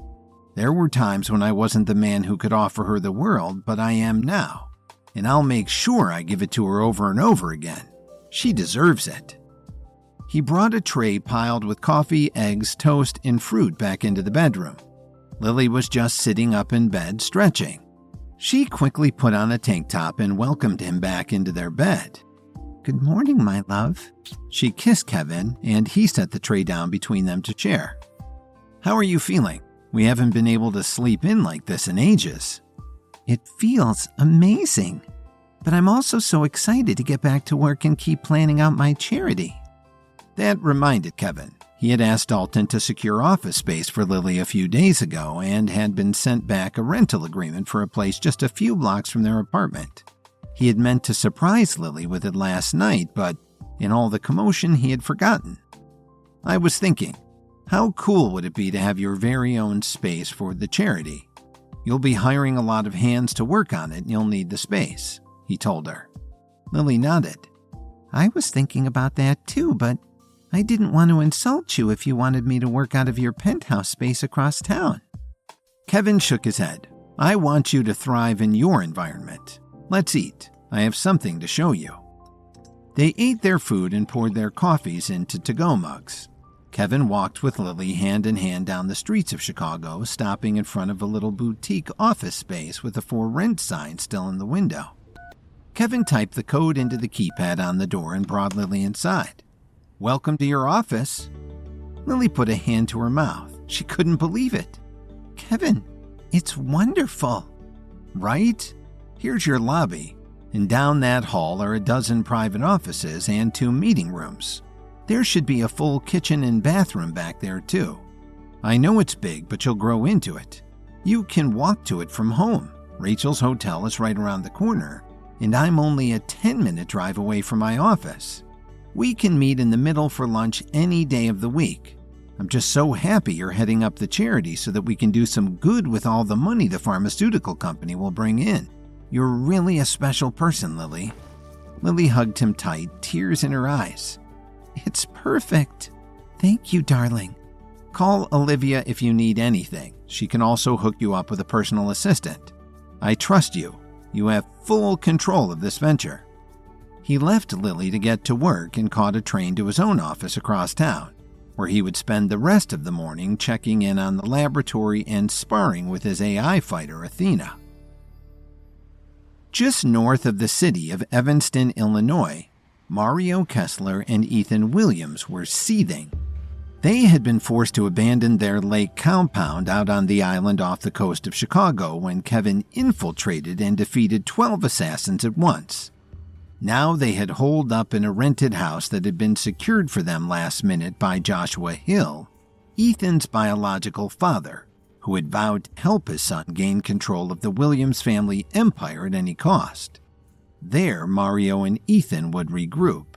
There were times when I wasn't the man who could offer her the world, but I am now, and I'll make sure I give it to her over and over again. She deserves it. He brought a tray piled with coffee, eggs, toast, and fruit back into the bedroom. Lily was just sitting up in bed, stretching. She quickly put on a tank top and welcomed him back into their bed. Good morning, my love. She kissed Kevin, and he set the tray down between them to share. How are you feeling? We haven't been able to sleep in like this in ages. It feels amazing, but I'm also so excited to get back to work and keep planning out my charity. That reminded Kevin. He had asked Dalton to secure office space for Lily a few days ago and had been sent back a rental agreement for a place just a few blocks from their apartment. He had meant to surprise Lily with it last night, but in all the commotion he had forgotten. I was thinking, how cool would it be to have your very own space for the charity? You'll be hiring a lot of hands to work on it and you'll need the space, he told her. Lily nodded. I was thinking about that too, but I didn't want to insult you if you wanted me to work out of your penthouse space across town. Kevin shook his head. I want you to thrive in your environment. Let's eat. I have something to show you. They ate their food and poured their coffees into to-go mugs. Kevin walked with Lily hand in hand down the streets of Chicago, stopping in front of a little boutique office space with a for rent sign still in the window. Kevin typed the code into the keypad on the door and brought Lily inside. Welcome to your office. Lily put a hand to her mouth. She couldn't believe it. Kevin, it's wonderful. Right? Here's your lobby, and down that hall are a dozen private offices and 2 meeting rooms. There should be a full kitchen and bathroom back there too. I know it's big, but you'll grow into it. You can walk to it from home. Rachel's hotel is right around the corner, and I'm only a 10-minute drive away from my office. We can meet in the middle for lunch any day of the week. I'm just so happy you're heading up the charity so that we can do some good with all the money the pharmaceutical company will bring in. You're really a special person, Lily. Lily hugged him tight, tears in her eyes. It's perfect. Thank you, darling. Call Olivia if you need anything. She can also hook you up with a personal assistant. I trust you. You have full control of this venture. He left Lily to get to work and caught a train to his own office across town, where he would spend the rest of the morning checking in on the laboratory and sparring with his AI fighter, Athena. Just north of the city of Evanston, Illinois, Mario Kessler and Ethan Williams were seething. They had been forced to abandon their lake compound out on the island off the coast of Chicago when Kevin infiltrated and defeated 12 assassins at once. Now they had holed up in a rented house that had been secured for them last minute by Joshua Hill, Ethan's biological father, who had vowed to help his son gain control of the Williams family empire at any cost. There, Mario and Ethan would regroup.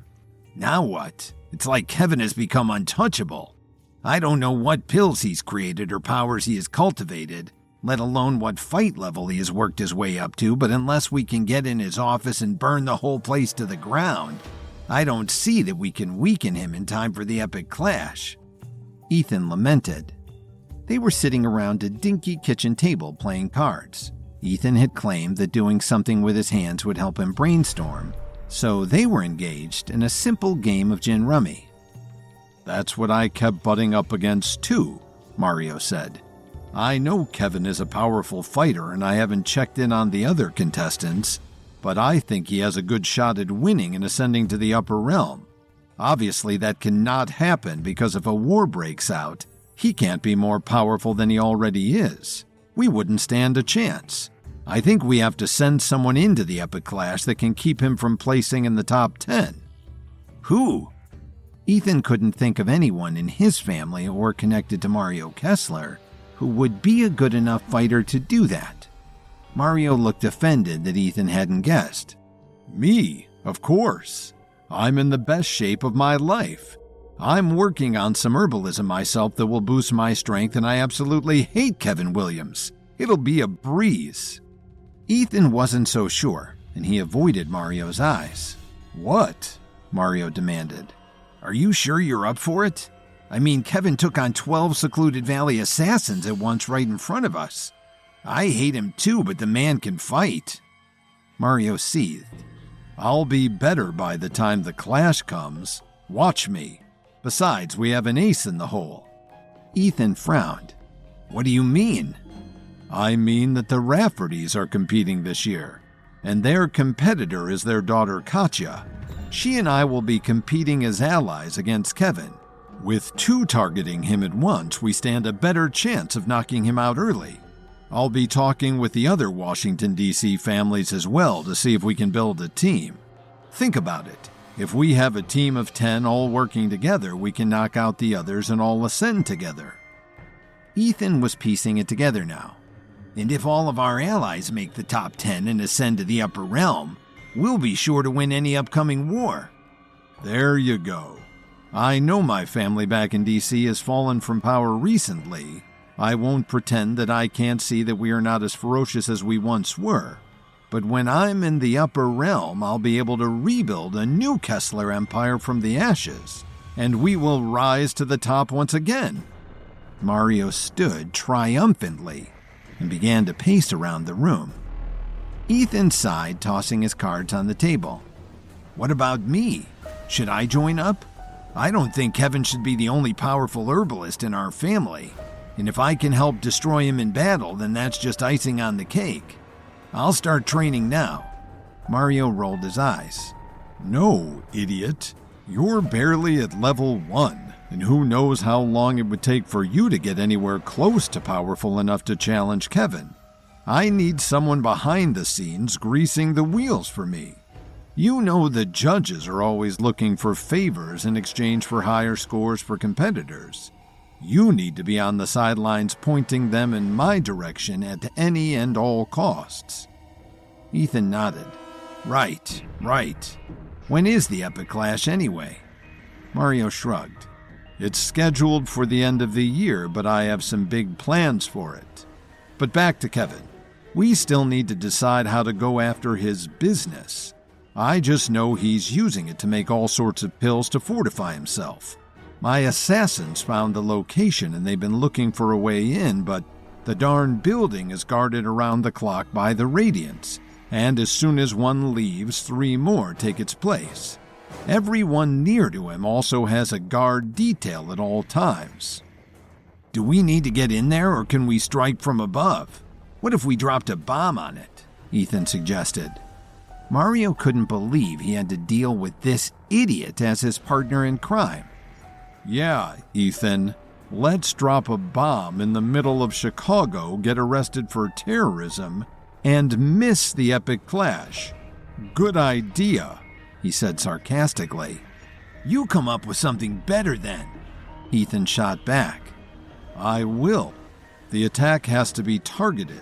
Now what? It's like Kevin has become untouchable. I don't know what pills he's created or powers he has cultivated, let alone what fight level he has worked his way up to, but unless we can get in his office and burn the whole place to the ground, I don't see that we can weaken him in time for the epic clash. Ethan lamented. They were sitting around a dinky kitchen table playing cards. Ethan had claimed that doing something with his hands would help him brainstorm, so they were engaged in a simple game of gin rummy. That's what I kept butting up against too, Mario said. I know Kevin is a powerful fighter and I haven't checked in on the other contestants, but I think he has a good shot at winning and ascending to the upper realm. Obviously that cannot happen because if a war breaks out, he can't be more powerful than he already is. We wouldn't stand a chance. I think we have to send someone into the epic clash that can keep him from placing in the top 10. Who? Ethan couldn't think of anyone in his family or connected to Mario Kessler who would be a good enough fighter to do that. Mario looked offended that Ethan hadn't guessed. Me, of course. I'm in the best shape of my life. I'm working on some herbalism myself that will boost my strength, and I absolutely hate Kevin Williams. It'll be a breeze. Ethan wasn't so sure, and he avoided Mario's eyes. What? Mario demanded. Are you sure you're up for it? I mean, Kevin took on 12 Secluded Valley assassins at once right in front of us. I hate him too, but the man can fight. Mario seethed. I'll be better by the time the clash comes. Watch me. Besides, we have an ace in the hole. Ethan frowned. What do you mean? I mean that the Raffertys are competing this year, and their competitor is their daughter Katya. She and I will be competing as allies against Kevin. With 2 targeting him at once, we stand a better chance of knocking him out early. I'll be talking with the other Washington, D.C. families as well to see if we can build a team. Think about it. If we have a team of 10 all working together, we can knock out the others and all ascend together. Ethan was piecing it together now. And if all of our allies make the top 10 and ascend to the upper realm, We'll be sure to win any upcoming war." There you go. I know my family back in DC has fallen from power recently. I won't pretend that I can't see that we are not as ferocious as we once were. But when I'm in the upper realm, I'll be able to rebuild a new Kessler empire from the ashes, and we will rise to the top once again." Mario stood triumphantly and began to pace around the room. Ethan sighed, tossing his cards on the table. "What about me? Should I join up? I don't think Kevin should be the only powerful herbalist in our family, and if I can help destroy him in battle, then that's just icing on the cake. I'll start training now." Mario rolled his eyes. "No, idiot. You're barely at level 1, and who knows how long it would take for you to get anywhere close to powerful enough to challenge Kevin. I need someone behind the scenes greasing the wheels for me. You know the judges are always looking for favors in exchange for higher scores for competitors. You need to be on the sidelines pointing them in my direction at any and all costs." Ethan nodded. Right. When is the Epic Clash anyway?" Mario shrugged. "It's scheduled for the end of the year, but I have some big plans for it. But back to Kevin. We still need to decide how to go after his business. I just know he's using it to make all sorts of pills to fortify himself. My assassins found the location and they've been looking for a way in, but the darn building is guarded around the clock by the Radiants, and as soon as one leaves, 3 more take its place. Everyone near to him also has a guard detail at all times." "Do we need to get in there, or can we strike from above? What if we dropped a bomb on it?" Ethan suggested. Mario couldn't believe he had to deal with this idiot as his partner in crime. "Yeah, Ethan, let's drop a bomb in the middle of Chicago, get arrested for terrorism, and miss the Epic Clash. Good idea," he said sarcastically. "You come up with something better then," Ethan shot back. "I will. The attack has to be targeted.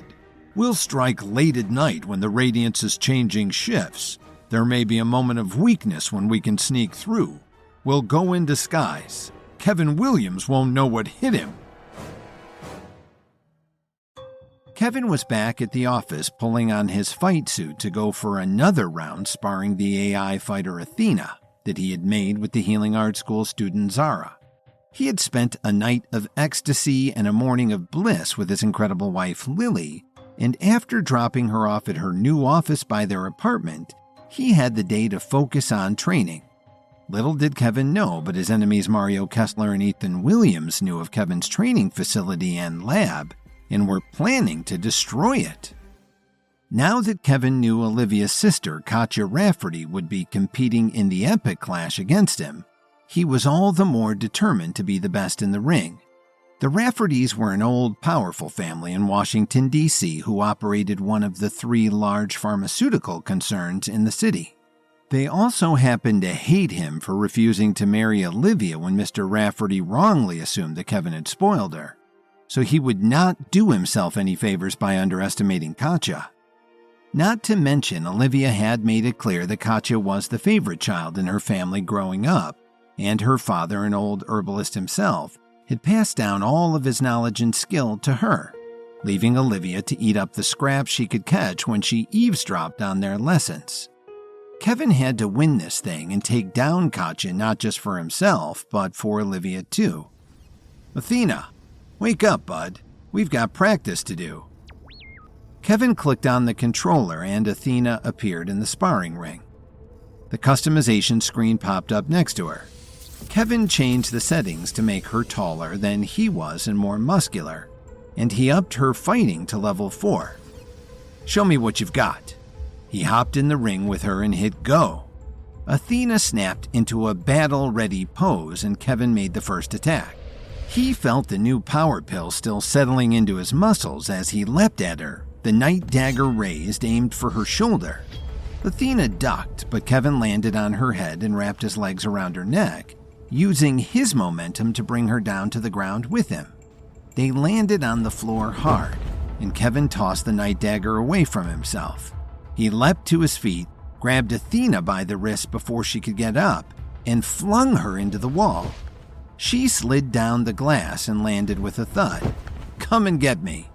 We'll strike late at night when the Radiance is changing shifts. There may be a moment of weakness when we can sneak through. We'll go in disguise. Kevin Williams won't know what hit him." Kevin was back at the office pulling on his fight suit to go for another round sparring the AI fighter Athena that he had made with the Healing Arts School student Zara. He had spent a night of ecstasy and a morning of bliss with his incredible wife Lily, and after dropping her off at her new office by their apartment, he had the day to focus on training. Little did Kevin know, but his enemies Mario Kessler and Ethan Williams knew of Kevin's training facility and lab, and were planning to destroy it. Now that Kevin knew Olivia's sister, Katja Rafferty, would be competing in the Epic Clash against him, he was all the more determined to be the best in the ring. The Raffertys were an old, powerful family in Washington, D.C. who operated one of the 3 large pharmaceutical concerns in the city. They also happened to hate him for refusing to marry Olivia when Mr. Rafferty wrongly assumed that Kevin had spoiled her, so he would not do himself any favors by underestimating Katja. Not to mention, Olivia had made it clear that Katja was the favorite child in her family growing up, and her father, an old herbalist himself, had passed down all of his knowledge and skill to her, leaving Olivia to eat up the scraps she could catch when she eavesdropped on their lessons. Kevin had to win this thing and take down Katja not just for himself, but for Olivia too. "Athena, wake up, bud. We've got practice to do." Kevin clicked on the controller and Athena appeared in the sparring ring. The customization screen popped up next to her. Kevin changed the settings to make her taller than he was and more muscular, and he upped her fighting to level 4. "Show me what you've got." He hopped in the ring with her and hit go. Athena snapped into a battle-ready pose and Kevin made the first attack. He felt the new power pill still settling into his muscles as he leapt at her, the night dagger raised, aimed for her shoulder. Athena ducked, but Kevin landed on her head and wrapped his legs around her neck, using his momentum to bring her down to the ground with him. They landed on the floor hard, and Kevin tossed the night dagger away from himself. He leapt to his feet, grabbed Athena by the wrist before she could get up, and flung her into the wall. She slid down the glass and landed with a thud. "Come and get me."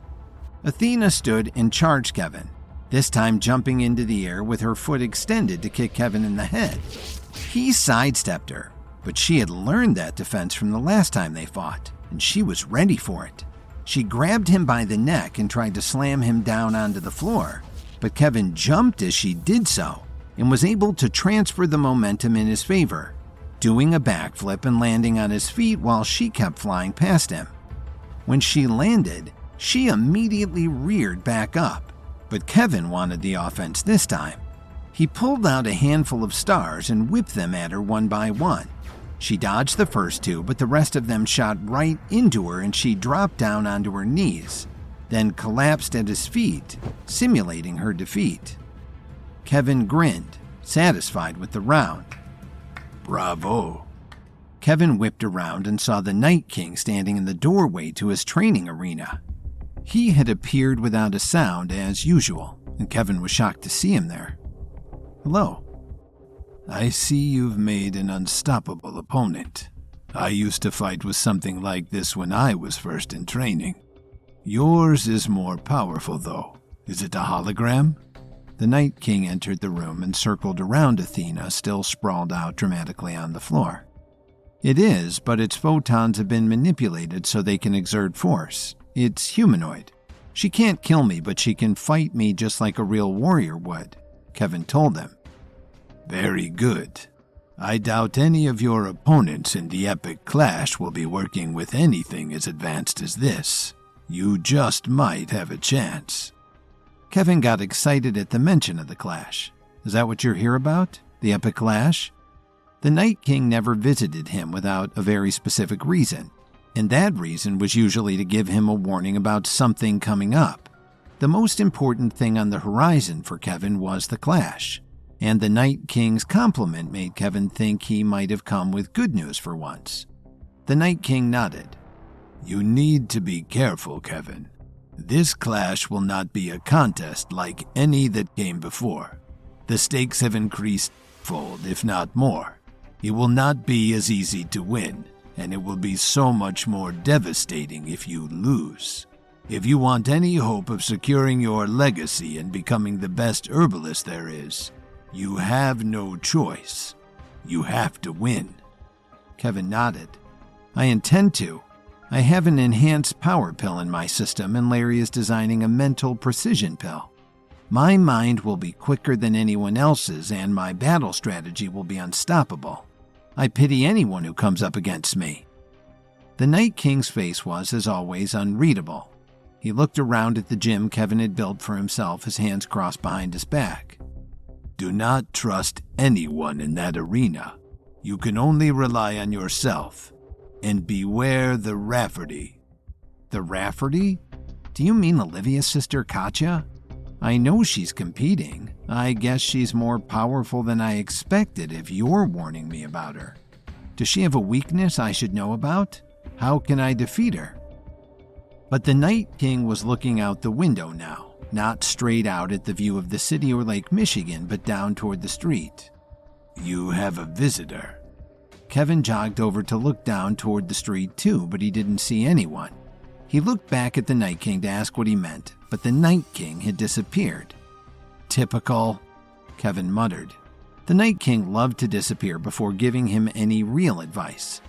Athena stood and charged Kevin, this time jumping into the air with her foot extended to kick Kevin in the head. He sidestepped her, but she had learned that defense from the last time they fought, and she was ready for it. She grabbed him by the neck and tried to slam him down onto the floor, but Kevin jumped as she did so and was able to transfer the momentum in his favor, doing a backflip and landing on his feet while she kept flying past him. When she landed, she immediately reared back up, but Kevin wanted the offense this time. He pulled out a handful of stars and whipped them at her one by one. She dodged the first two, but the rest of them shot right into her and she dropped down onto her knees, then collapsed at his feet, simulating her defeat. Kevin grinned, satisfied with the round. "Bravo." Kevin whipped around and saw the Night King standing in the doorway to his training arena. He had appeared without a sound as usual, and Kevin was shocked to see him there. "Hello." "I see you've made an unstoppable opponent. I used to fight with something like this when I was first in training. Yours is more powerful, though. Is it a hologram?" The Night King entered the room and circled around Athena, still sprawled out dramatically on the floor. "It is, but its photons have been manipulated so they can exert force. It's humanoid. She can't kill me, but she can fight me just like a real warrior would," Kevin told them. "Very good. I doubt any of your opponents in the epic clash will be working with anything as advanced as this. You just might have a chance." Kevin got excited at the mention of the clash. "Is that what you're here about? The epic clash?" The Night King never visited him without a very specific reason, and that reason was usually to give him a warning about something coming up. The most important thing on the horizon for Kevin was the clash, and the Night King's compliment made Kevin think he might have come with good news for once. The Night King nodded. "You need to be careful, Kevin. This clash will not be a contest like any that came before. The stakes have increased fold, if not more. It will not be as easy to win, and it will be so much more devastating if you lose. If you want any hope of securing your legacy and becoming the best herbalist there is, you have no choice. You have to win." Kevin nodded. "I intend to. I have an enhanced power pill in my system, and Larry is designing a mental precision pill. My mind will be quicker than anyone else's, and my battle strategy will be unstoppable. I pity anyone who comes up against me." The Night King's face was, as always, unreadable. He looked around at the gym Kevin had built for himself, his hands crossed behind his back. "Do not trust anyone in that arena. You can only rely on yourself. And beware the Rafferty." "The Rafferty? Do you mean Olivia's sister, Katya? I know she's competing. I guess she's more powerful than I expected if you're warning me about her. Does she have a weakness I should know about? How can I defeat her?" But the Night King was looking out the window now, not straight out at the view of the city or Lake Michigan, but down toward the street. "You have a visitor." Kevin jogged over to look down toward the street too, but he didn't see anyone. He looked back at the Night King to ask what he meant, but the Night King had disappeared. "Typical," Kevin muttered. The Night King loved to disappear before giving him any real advice.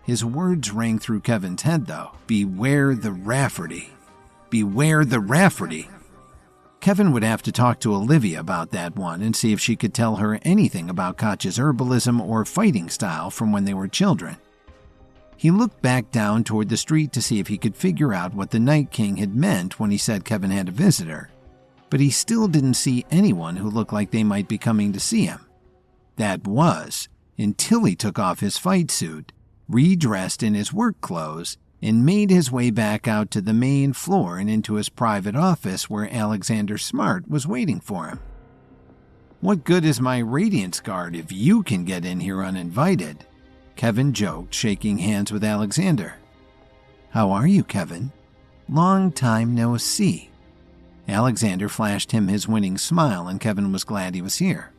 His words rang through Kevin's head, though. Beware the Rafferty. Beware the Rafferty. Kevin would have to talk to Olivia about that one and see if she could tell her anything about Katya's herbalism or fighting style from when they were children. He looked back down toward the street to see if he could figure out what the Night King had meant when he said Kevin had a visitor, but he still didn't see anyone who looked like they might be coming to see him. That was, until he took off his fight suit, redressed in his work clothes, and made his way back out to the main floor and into his private office where Alexander Smart was waiting for him. "What good is my Radiance Guard if you can get in here uninvited?" Kevin joked, shaking hands with Alexander. "How are you, Kevin? Long time no see." Alexander flashed him his winning smile, and Kevin was glad he was here.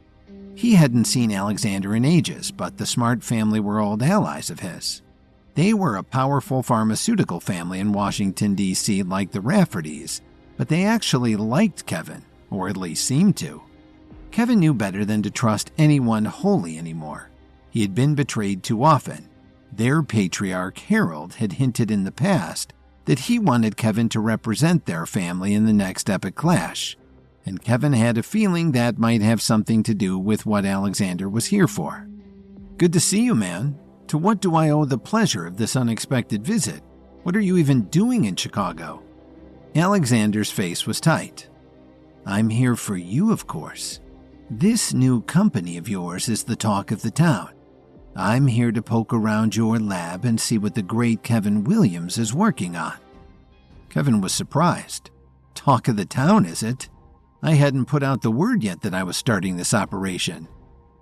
He hadn't seen Alexander in ages, but the Smart family were old allies of his. They were a powerful pharmaceutical family in Washington, D.C. like the Raffertys, but they actually liked Kevin, or at least seemed to. Kevin knew better than to trust anyone wholly anymore. He had been betrayed too often. Their patriarch, Harold, had hinted in the past that he wanted Kevin to represent their family in the next epic clash, and Kevin had a feeling that might have something to do with what Alexander was here for. "Good to see you, man. To what do I owe the pleasure of this unexpected visit? What are you even doing in Chicago?" Alexander's face was tight. "I'm here for you, of course. This new company of yours is the talk of the town. I'm here to poke around your lab and see what the great Kevin Williams is working on." Kevin was surprised. "Talk of the town, is it? I hadn't put out the word yet that I was starting this operation.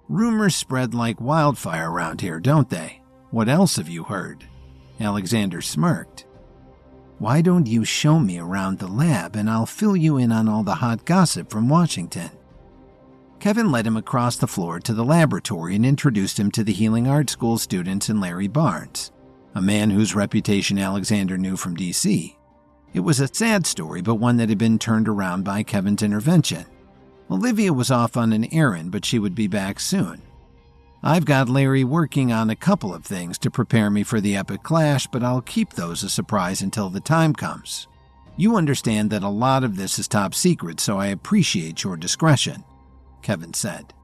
Rumors spread like wildfire around here, don't they? What else have you heard?" Alexander smirked. "Why don't you show me around the lab and I'll fill you in on all the hot gossip from Washington?" Kevin led him across the floor to the laboratory and introduced him to the Healing Art School students and Larry Barnes, a man whose reputation Alexander knew from D.C. It was a sad story, but one that had been turned around by Kevin's intervention. Olivia was off on an errand, but she would be back soon. "I've got Larry working on a couple of things to prepare me for the epic clash, but I'll keep those a surprise until the time comes. You understand that a lot of this is top secret, so I appreciate your discretion," Kevin said.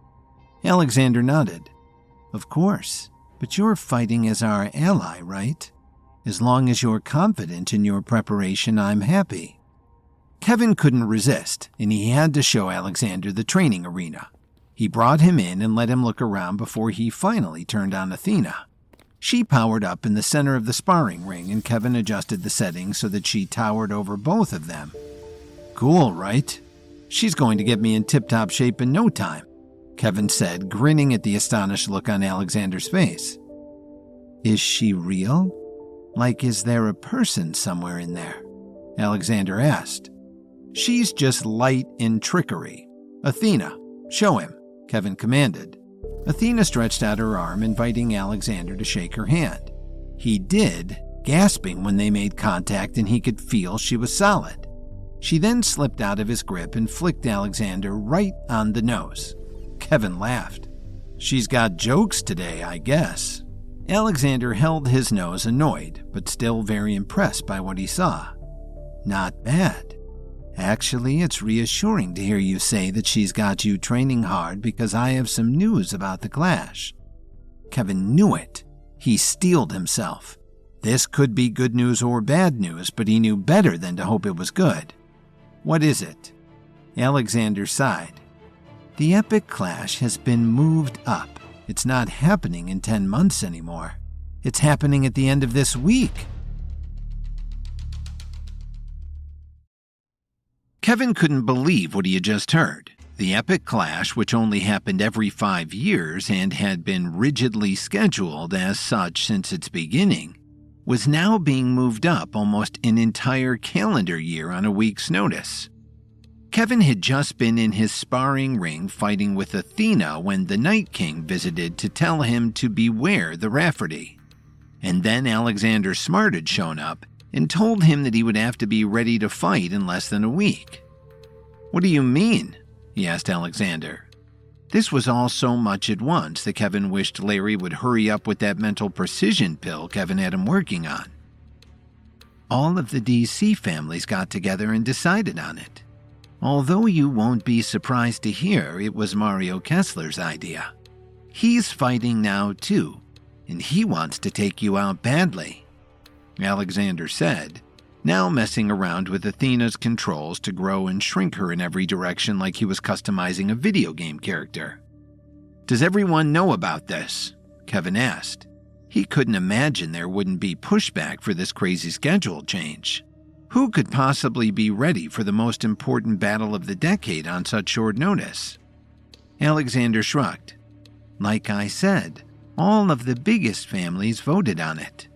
Alexander nodded. "Of course, but you're fighting as our ally, right? As long as you're confident in your preparation, I'm happy." Kevin couldn't resist, and he had to show Alexander the training arena. He brought him in and let him look around before he finally turned on Athena. She powered up in the center of the sparring ring, and Kevin adjusted the settings so that she towered over both of them. "Cool, right? She's going to get me in tip-top shape in no time," Kevin said, grinning at the astonished look on Alexander's face. "Is she real? Like, is there a person somewhere in there?" Alexander asked. "She's just light in trickery. Athena, show him," Kevin commanded. Athena stretched out her arm, inviting Alexander to shake her hand. He did, gasping when they made contact and he could feel she was solid. She then slipped out of his grip and flicked Alexander right on the nose. Kevin laughed. "She's got jokes today, I guess." Alexander held his nose, annoyed, but still very impressed by what he saw. "Not bad. Actually, it's reassuring to hear you say that she's got you training hard because I have some news about the clash." Kevin knew it. He steeled himself. This could be good news or bad news, but he knew better than to hope it was good. "What is it?" Alexander sighed. "The epic clash has been moved up. It's not happening in 10 months anymore. It's happening at the end of this week." Kevin couldn't believe what he had just heard. The epic clash, which only happened every 5 years and had been rigidly scheduled as such since its beginning, was now being moved up almost an entire calendar year on a week's notice. Kevin had just been in his sparring ring fighting with Athena when the Night King visited to tell him to beware the Rafferty. And then Alexander Smart had shown up and told him that he would have to be ready to fight in less than a week. "What do you mean?" he asked Alexander. This was all so much at once that Kevin wished Larry would hurry up with that mental precision pill Kevin had him working on. "All of the DC families got together and decided on it. Although you won't be surprised to hear it was Mario Kessler's idea. He's fighting now too, and he wants to take you out badly," Alexander said, now messing around with Athena's controls to grow and shrink her in every direction like he was customizing a video game character. "Does everyone know about this?" Kevin asked. He couldn't imagine there wouldn't be pushback for this crazy schedule change. Who could possibly be ready for the most important battle of the decade on such short notice? Alexander shrugged. "Like I said, all of the biggest families voted on it.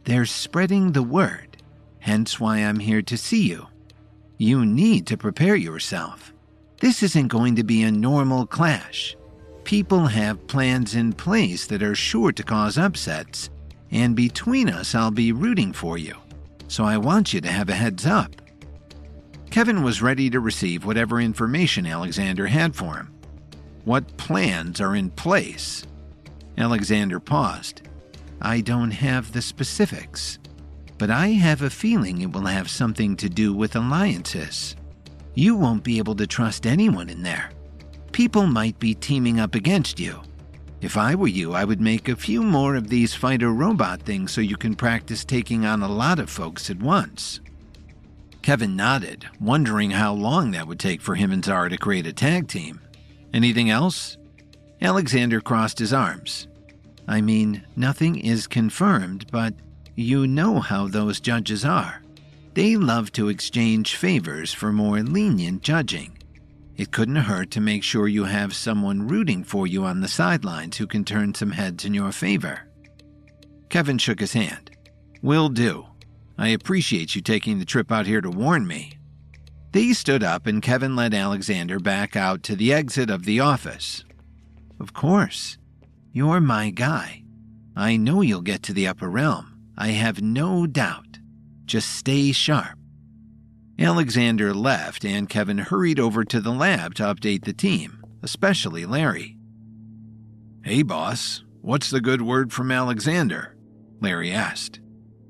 They're spreading the word, hence why I'm here to see you. You need to prepare yourself. This isn't going to be a normal clash. People have plans in place that are sure to cause upsets, and between us I'll be rooting for you, so I want you to have a heads up." Kevin was ready to receive whatever information Alexander had for him. "What plans are in place?" Alexander paused. "I don't have the specifics, but I have a feeling it will have something to do with alliances. You won't be able to trust anyone in there. People might be teaming up against you. If I were you, I would make a few more of these fighter robot things so you can practice taking on a lot of folks at once." Kevin nodded, wondering how long that would take for him and Zara to create a tag team. "Anything else?" Alexander crossed his arms. "I mean, nothing is confirmed, but you know how those judges are. They love to exchange favors for more lenient judging. It couldn't hurt to make sure you have someone rooting for you on the sidelines who can turn some heads in your favor." Kevin shook his hand. "Will do. I appreciate you taking the trip out here to warn me." They stood up and Kevin led Alexander back out to the exit of the office. "Of course. You're my guy. I know you'll get to the upper realm. I have no doubt. Just stay sharp." Alexander left and Kevin hurried over to the lab to update the team, especially Larry. "Hey boss, what's the good word from Alexander?" Larry asked.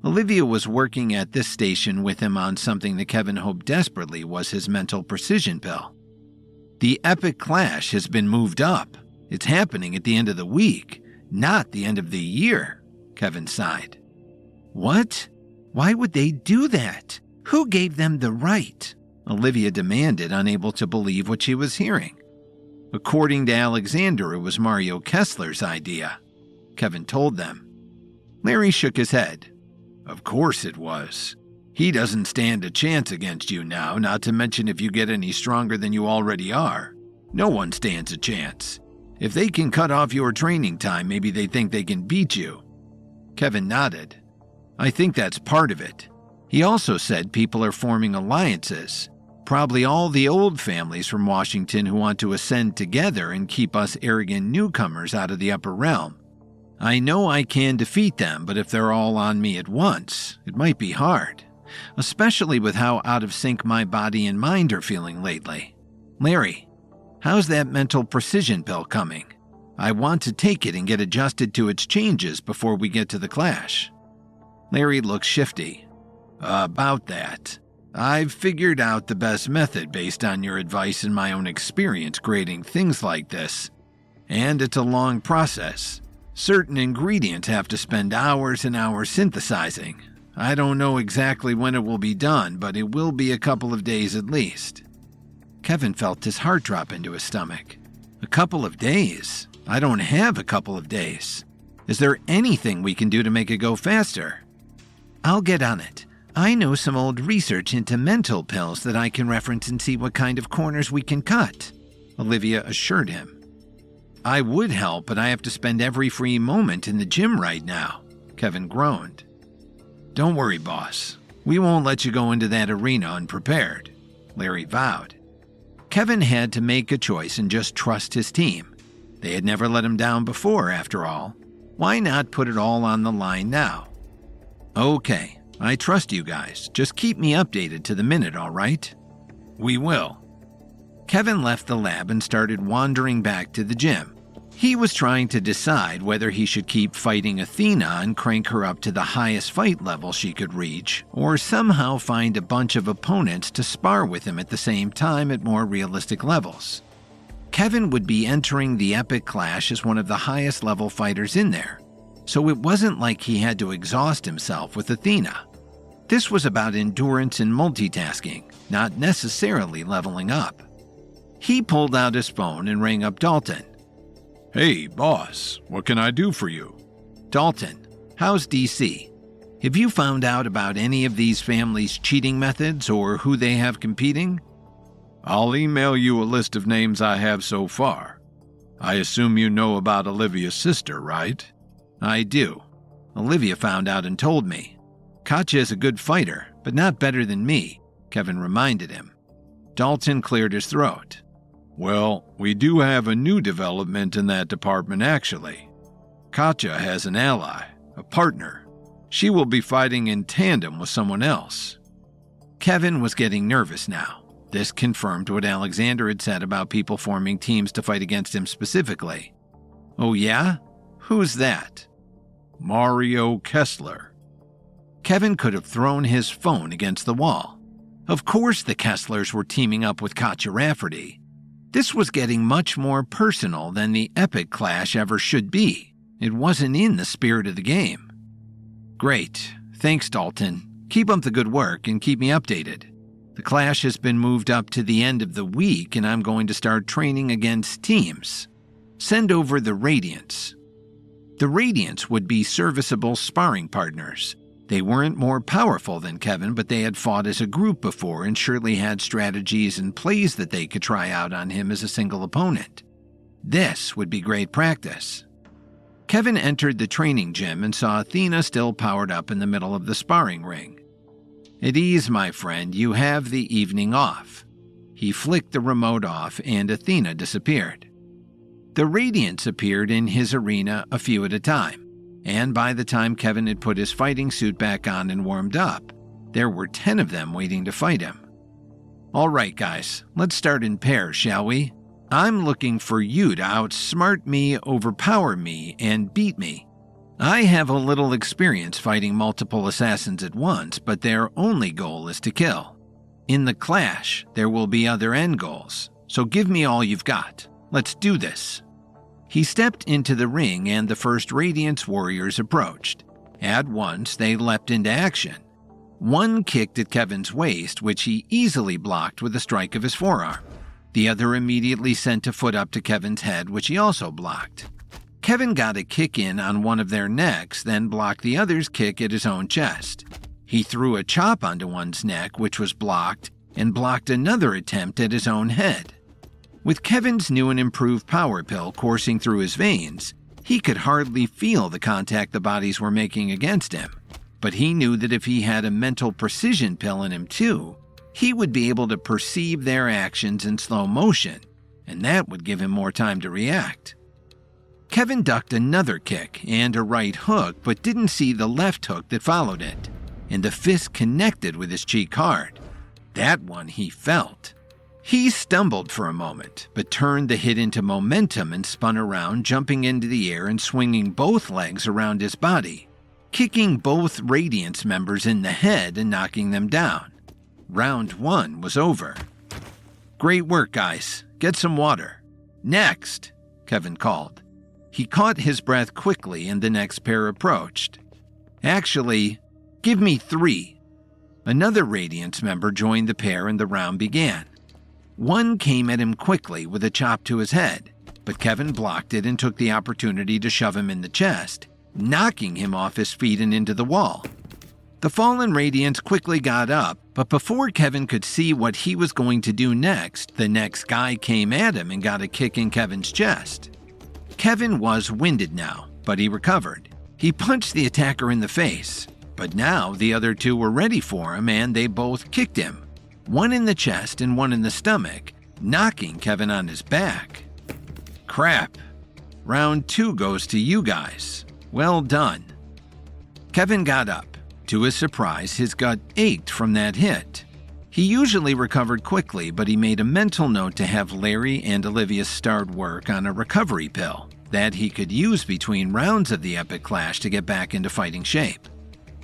Olivia was working at this station with him on something that Kevin hoped desperately was his mental precision pill. "The epic clash has been moved up. It's happening at the end of the week, not the end of the year," Kevin sighed. "What? Why would they do that? Who gave them the right?" Olivia demanded, unable to believe what she was hearing. "According to Alexander, it was Mario Kessler's idea," Kevin told them. Larry shook his head. "Of course it was. He doesn't stand a chance against you now, not to mention if you get any stronger than you already are. No one stands a chance. If they can cut off your training time, maybe they think they can beat you." Kevin nodded. "I think that's part of it. He also said people are forming alliances, probably all the old families from Washington who want to ascend together and keep us arrogant newcomers out of the upper realm. I know I can defeat them, but if they're all on me at once, it might be hard, especially with how out of sync my body and mind are feeling lately. Larry, how's that mental precision pill coming? I want to take it and get adjusted to its changes before we get to the clash." Larry looked shifty. "About that, I've figured out the best method based on your advice and my own experience creating things like this. And it's a long process. Certain ingredients have to spend hours and hours synthesizing. I don't know exactly when it will be done, but it will be a couple of days at least." Kevin felt his heart drop into his stomach. "A couple of days? I don't have a couple of days. Is there anything we can do to make it go faster?" "I'll get on it. I know some old research into mental pills that I can reference and see what kind of corners we can cut," Olivia assured him. "I would help, but I have to spend every free moment in the gym right now," Kevin groaned. "Don't worry, boss. We won't let you go into that arena unprepared," Larry vowed. Kevin had to make a choice and just trust his team. They had never let him down before, after all. Why not put it all on the line now? "Okay, I trust you guys. Just keep me updated to the minute, all right?" "We will." Kevin left the lab and started wandering back to the gym. He was trying to decide whether he should keep fighting Athena and crank her up to the highest fight level she could reach, or somehow find a bunch of opponents to spar with him at the same time at more realistic levels. Kevin would be entering the epic clash as one of the highest level fighters in there, so it wasn't like he had to exhaust himself with Athena. This was about endurance and multitasking, not necessarily leveling up. He pulled out his phone and rang up Dalton. "Hey, boss, what can I do for you?" "Dalton, how's DC? Have you found out about any of these families' cheating methods or who they have competing?" "I'll email you a list of names I have so far. I assume you know about Olivia's sister, right?" "I do. Olivia found out and told me. Katja is a good fighter, but not better than me," Kevin reminded him. Dalton cleared his throat. Well, we do have a new development in that department actually. Katja has an ally, a partner. She will be fighting in tandem with someone else. Kevin was getting nervous now. This confirmed what Alexander had said about people forming teams to fight against him specifically. Oh yeah? Who's that? Mario Kessler. Kevin could have thrown his phone against the wall. Of course the Kesslers were teaming up with Katja Rafferty. This was getting much more personal than the epic clash ever should be. It wasn't in the spirit of the game. Great. Thanks, Dalton. Keep up the good work and keep me updated. The clash has been moved up to the end of the week and I'm going to start training against teams. Send over the Radiants. The Radiants would be serviceable sparring partners. They weren't more powerful than Kevin, but they had fought as a group before and surely had strategies and plays that they could try out on him as a single opponent. This would be great practice. Kevin entered the training gym and saw Athena still powered up in the middle of the sparring ring. At ease, my friend, you have the evening off. He flicked the remote off and Athena disappeared. The Radiants appeared in his arena a few at a time. And by the time Kevin had put his fighting suit back on and warmed up, there were 10 of them waiting to fight him. All right, guys, let's start in pairs, shall we? I'm looking for you to outsmart me, overpower me, and beat me. I have a little experience fighting multiple assassins at once, but their only goal is to kill. In the clash, there will be other end goals, so give me all you've got. Let's do this. He stepped into the ring and the first Radiance warriors approached. At once, they leapt into action. One kicked at Kevin's waist, which he easily blocked with a strike of his forearm. The other immediately sent a foot up to Kevin's head, which he also blocked. Kevin got a kick in on one of their necks, then blocked the other's kick at his own chest. He threw a chop onto one's neck, which was blocked, and blocked another attempt at his own head. With Kevin's new and improved power pill coursing through his veins, he could hardly feel the contact the bodies were making against him. But he knew that if he had a mental precision pill in him too, he would be able to perceive their actions in slow motion, and that would give him more time to react. Kevin ducked another kick and a right hook, but didn't see the left hook that followed it, and the fist connected with his cheek hard. That one he felt. He stumbled for a moment, but turned the hit into momentum and spun around, jumping into the air and swinging both legs around his body, kicking both Radiance members in the head and knocking them down. Round 1 was over. Great work, guys. Get some water. Next, Kevin called. He caught his breath quickly and the next pair approached. Actually, give me 3. Another Radiance member joined the pair and the round began. One came at him quickly with a chop to his head, but Kevin blocked it and took the opportunity to shove him in the chest, knocking him off his feet and into the wall. The fallen Radiance quickly got up, but before Kevin could see what he was going to do next, the next guy came at him and got a kick in Kevin's chest. Kevin was winded now, but he recovered. He punched the attacker in the face, but now the other 2 were ready for him and they both kicked him. One in the chest and one in the stomach, knocking Kevin on his back. Crap. Round 2 goes to you guys. Well done. Kevin got up. To his surprise, his gut ached from that hit. He usually recovered quickly, but he made a mental note to have Larry and Olivia start work on a recovery pill that he could use between rounds of the epic clash to get back into fighting shape.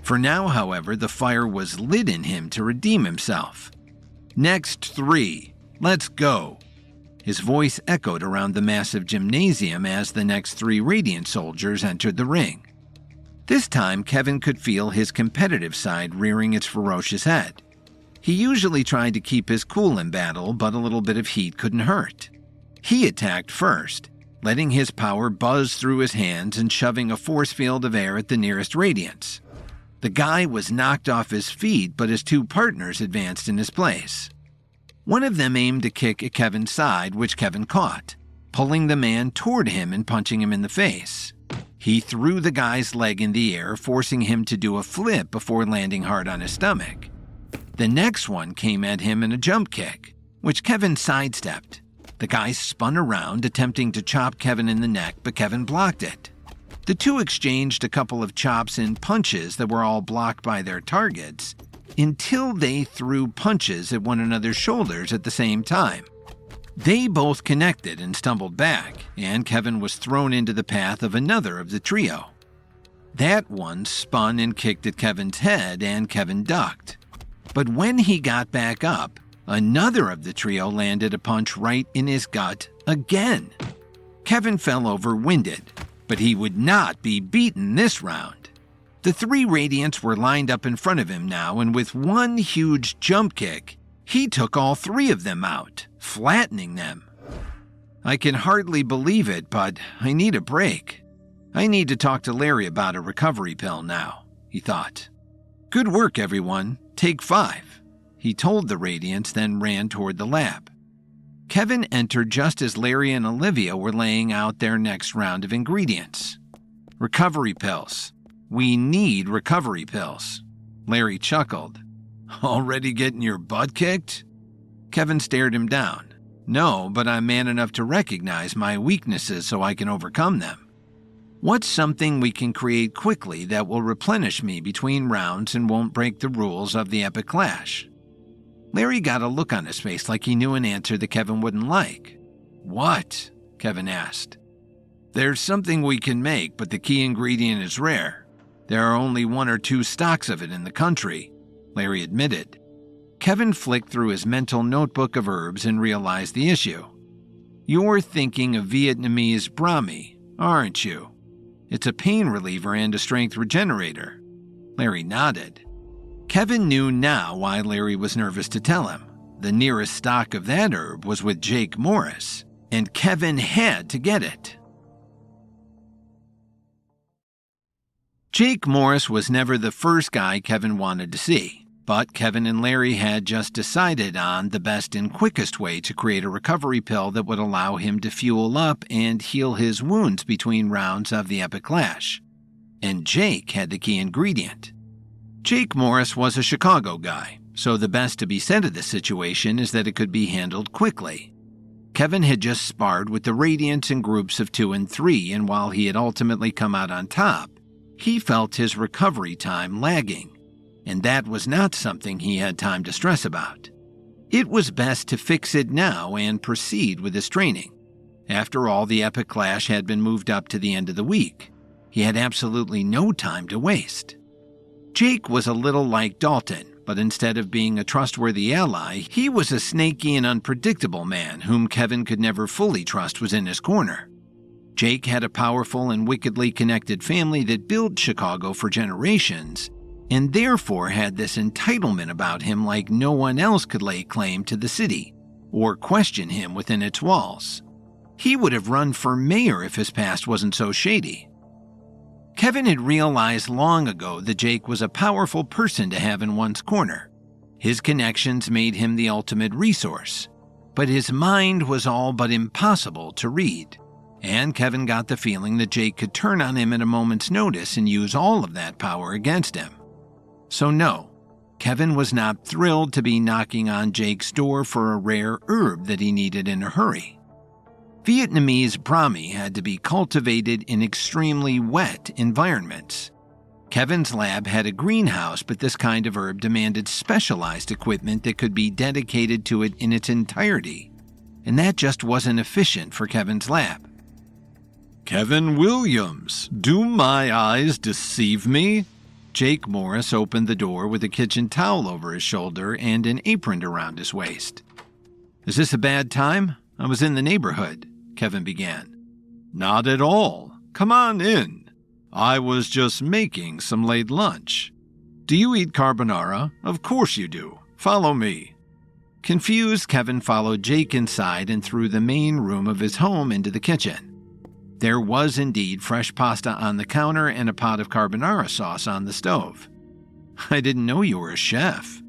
For now, however, the fire was lit in him to redeem himself. Next 3. Let's go. His voice echoed around the massive gymnasium as the next 3 Radiant soldiers entered the ring. This time, Kevin could feel his competitive side rearing its ferocious head. He usually tried to keep his cool in battle, but a little bit of heat couldn't hurt. He attacked first, letting his power buzz through his hands and shoving a force field of air at the nearest Radiance. The guy was knocked off his feet, but his 2 partners advanced in his place. One of them aimed a kick at Kevin's side, which Kevin caught, pulling the man toward him and punching him in the face. He threw the guy's leg in the air, forcing him to do a flip before landing hard on his stomach. The next one came at him in a jump kick, which Kevin sidestepped, The guy spun around, attempting to chop Kevin in the neck, but Kevin blocked it. The two exchanged a couple of chops and punches that were all blocked by their targets, until they threw punches at one another's shoulders at the same time. They both connected and stumbled back, and Kevin was thrown into the path of another of the trio. That one spun and kicked at Kevin's head, and Kevin ducked. But when he got back up, another of the trio landed a punch right in his gut again. Kevin fell over winded, but he would not be beaten this round. The three Radiants were lined up in front of him now, and with one huge jump kick, he took all three of them out, flattening them. I can hardly believe it, but I need a break. I need to talk to Larry about a recovery pill now, he thought. Good work, everyone. Take 5. He told the Radiants, then ran toward the lab. Kevin entered just as Larry and Olivia were laying out their next round of ingredients. Recovery pills. We need recovery pills. Larry chuckled. Already getting your butt kicked? Kevin stared him down. No, but I'm man enough to recognize my weaknesses so I can overcome them. What's something we can create quickly that will replenish me between rounds and won't break the rules of the epic clash? Larry got a look on his face like he knew an answer that Kevin wouldn't like. What? Kevin asked. There's something we can make, but the key ingredient is rare. There are only 1 or 2 stocks of it in the country, Larry admitted. Kevin flicked through his mental notebook of herbs and realized the issue. You're thinking of Vietnamese Brahmi, aren't you? It's a pain reliever and a strength regenerator. Larry nodded. Kevin knew now why Larry was nervous to tell him. The nearest stock of that herb was with Jake Morris, and Kevin had to get it. Jake Morris was never the first guy Kevin wanted to see, but Kevin and Larry had just decided on the best and quickest way to create a recovery pill that would allow him to fuel up and heal his wounds between rounds of the epic clash. And Jake had the key ingredient. Jake Morris was a Chicago guy, so the best to be said of the situation is that it could be handled quickly. Kevin had just sparred with the Radiants in groups of 2 and 3, and while he had ultimately come out on top, he felt his recovery time lagging, and that was not something he had time to stress about. It was best to fix it now and proceed with his training. After all, the epic clash had been moved up to the end of the week. He had absolutely no time to waste. Jake was a little like Dalton, but instead of being a trustworthy ally, he was a snaky and unpredictable man whom Kevin could never fully trust was in his corner. Jake had a powerful and wickedly connected family that built Chicago for generations, and therefore had this entitlement about him like no one else could lay claim to the city or question him within its walls. He would have run for mayor if his past wasn't so shady. Kevin had realized long ago that Jake was a powerful person to have in one's corner. His connections made him the ultimate resource, but his mind was all but impossible to read, and Kevin got the feeling that Jake could turn on him at a moment's notice and use all of that power against him. So no, Kevin was not thrilled to be knocking on Jake's door for a rare herb that he needed in a hurry. Vietnamese Brahmi had to be cultivated in extremely wet environments. Kevin's lab had a greenhouse, but this kind of herb demanded specialized equipment that could be dedicated to it in its entirety, and that just wasn't efficient for Kevin's lab. Kevin Williams, do my eyes deceive me? Jake Morris opened the door with a kitchen towel over his shoulder and an apron around his waist. Is this a bad time? I was in the neighborhood, Kevin began. Not at all. Come on in. I was just making some late lunch. Do you eat carbonara? Of course you do. Follow me. Confused, Kevin followed Jake inside and through the main room of his home into the kitchen. There was indeed fresh pasta on the counter and a pot of carbonara sauce on the stove. I didn't know you were a chef,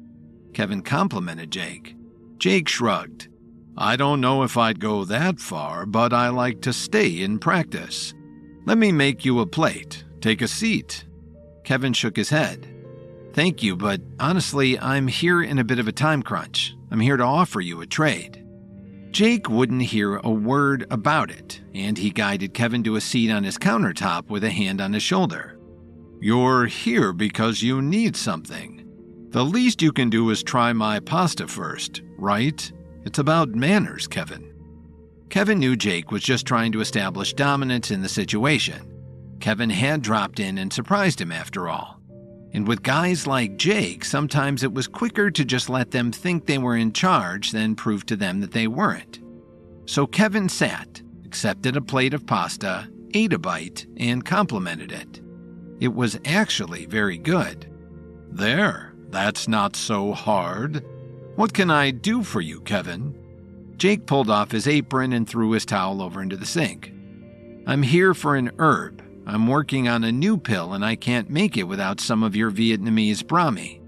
Kevin complimented Jake. Jake shrugged. I don't know if I'd go that far, but I like to stay in practice. Let me make you a plate. Take a seat. Kevin shook his head. Thank you, but honestly, I'm here in a bit of a time crunch. I'm here to offer you a trade. Jake wouldn't hear a word about it, and he guided Kevin to a seat on his countertop with a hand on his shoulder. "You're here because you need something. The least you can do is try my pasta first, right? It's about manners, Kevin." Kevin knew Jake was just trying to establish dominance in the situation. Kevin had dropped in and surprised him after all. And with guys like Jake, sometimes it was quicker to just let them think they were in charge than prove to them that they weren't. So Kevin sat, accepted a plate of pasta, ate a bite, and complimented it. It was actually very good. "There, that's not so hard. What can I do for you, Kevin?" Jake pulled off his apron and threw his towel over into the sink. "I'm here for an herb. I'm working on a new pill and I can't make it without some of your Vietnamese Brahmi.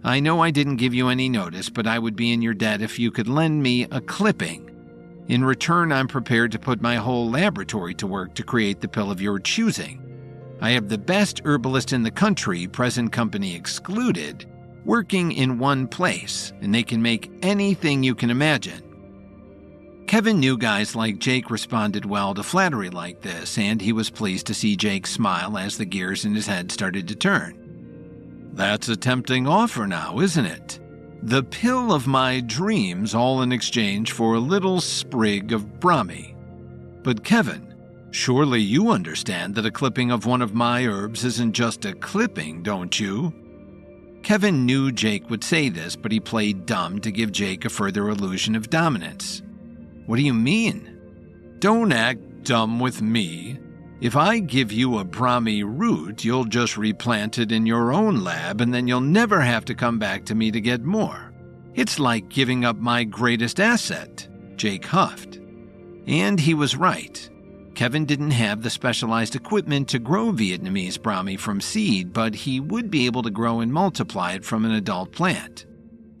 I know I didn't give you any notice, but I would be in your debt if you could lend me a clipping. In return, I'm prepared to put my whole laboratory to work to create the pill of your choosing. I have the best herbalist in the country, present company excluded, working in one place, and they can make anything you can imagine." Kevin knew guys like Jake responded well to flattery like this, and he was pleased to see Jake smile as the gears in his head started to turn. "That's a tempting offer now, isn't it? The pill of my dreams, all in exchange for a little sprig of Brahmi. But Kevin, surely you understand that a clipping of one of my herbs isn't just a clipping, don't you?" Kevin knew Jake would say this, but he played dumb to give Jake a further illusion of dominance. "What do you mean?" "Don't act dumb with me. If I give you a Brahmi root, you'll just replant it in your own lab and then you'll never have to come back to me to get more. It's like giving up my greatest asset," Jake huffed. And he was right. Kevin didn't have the specialized equipment to grow Vietnamese Brahmi from seed, but he would be able to grow and multiply it from an adult plant.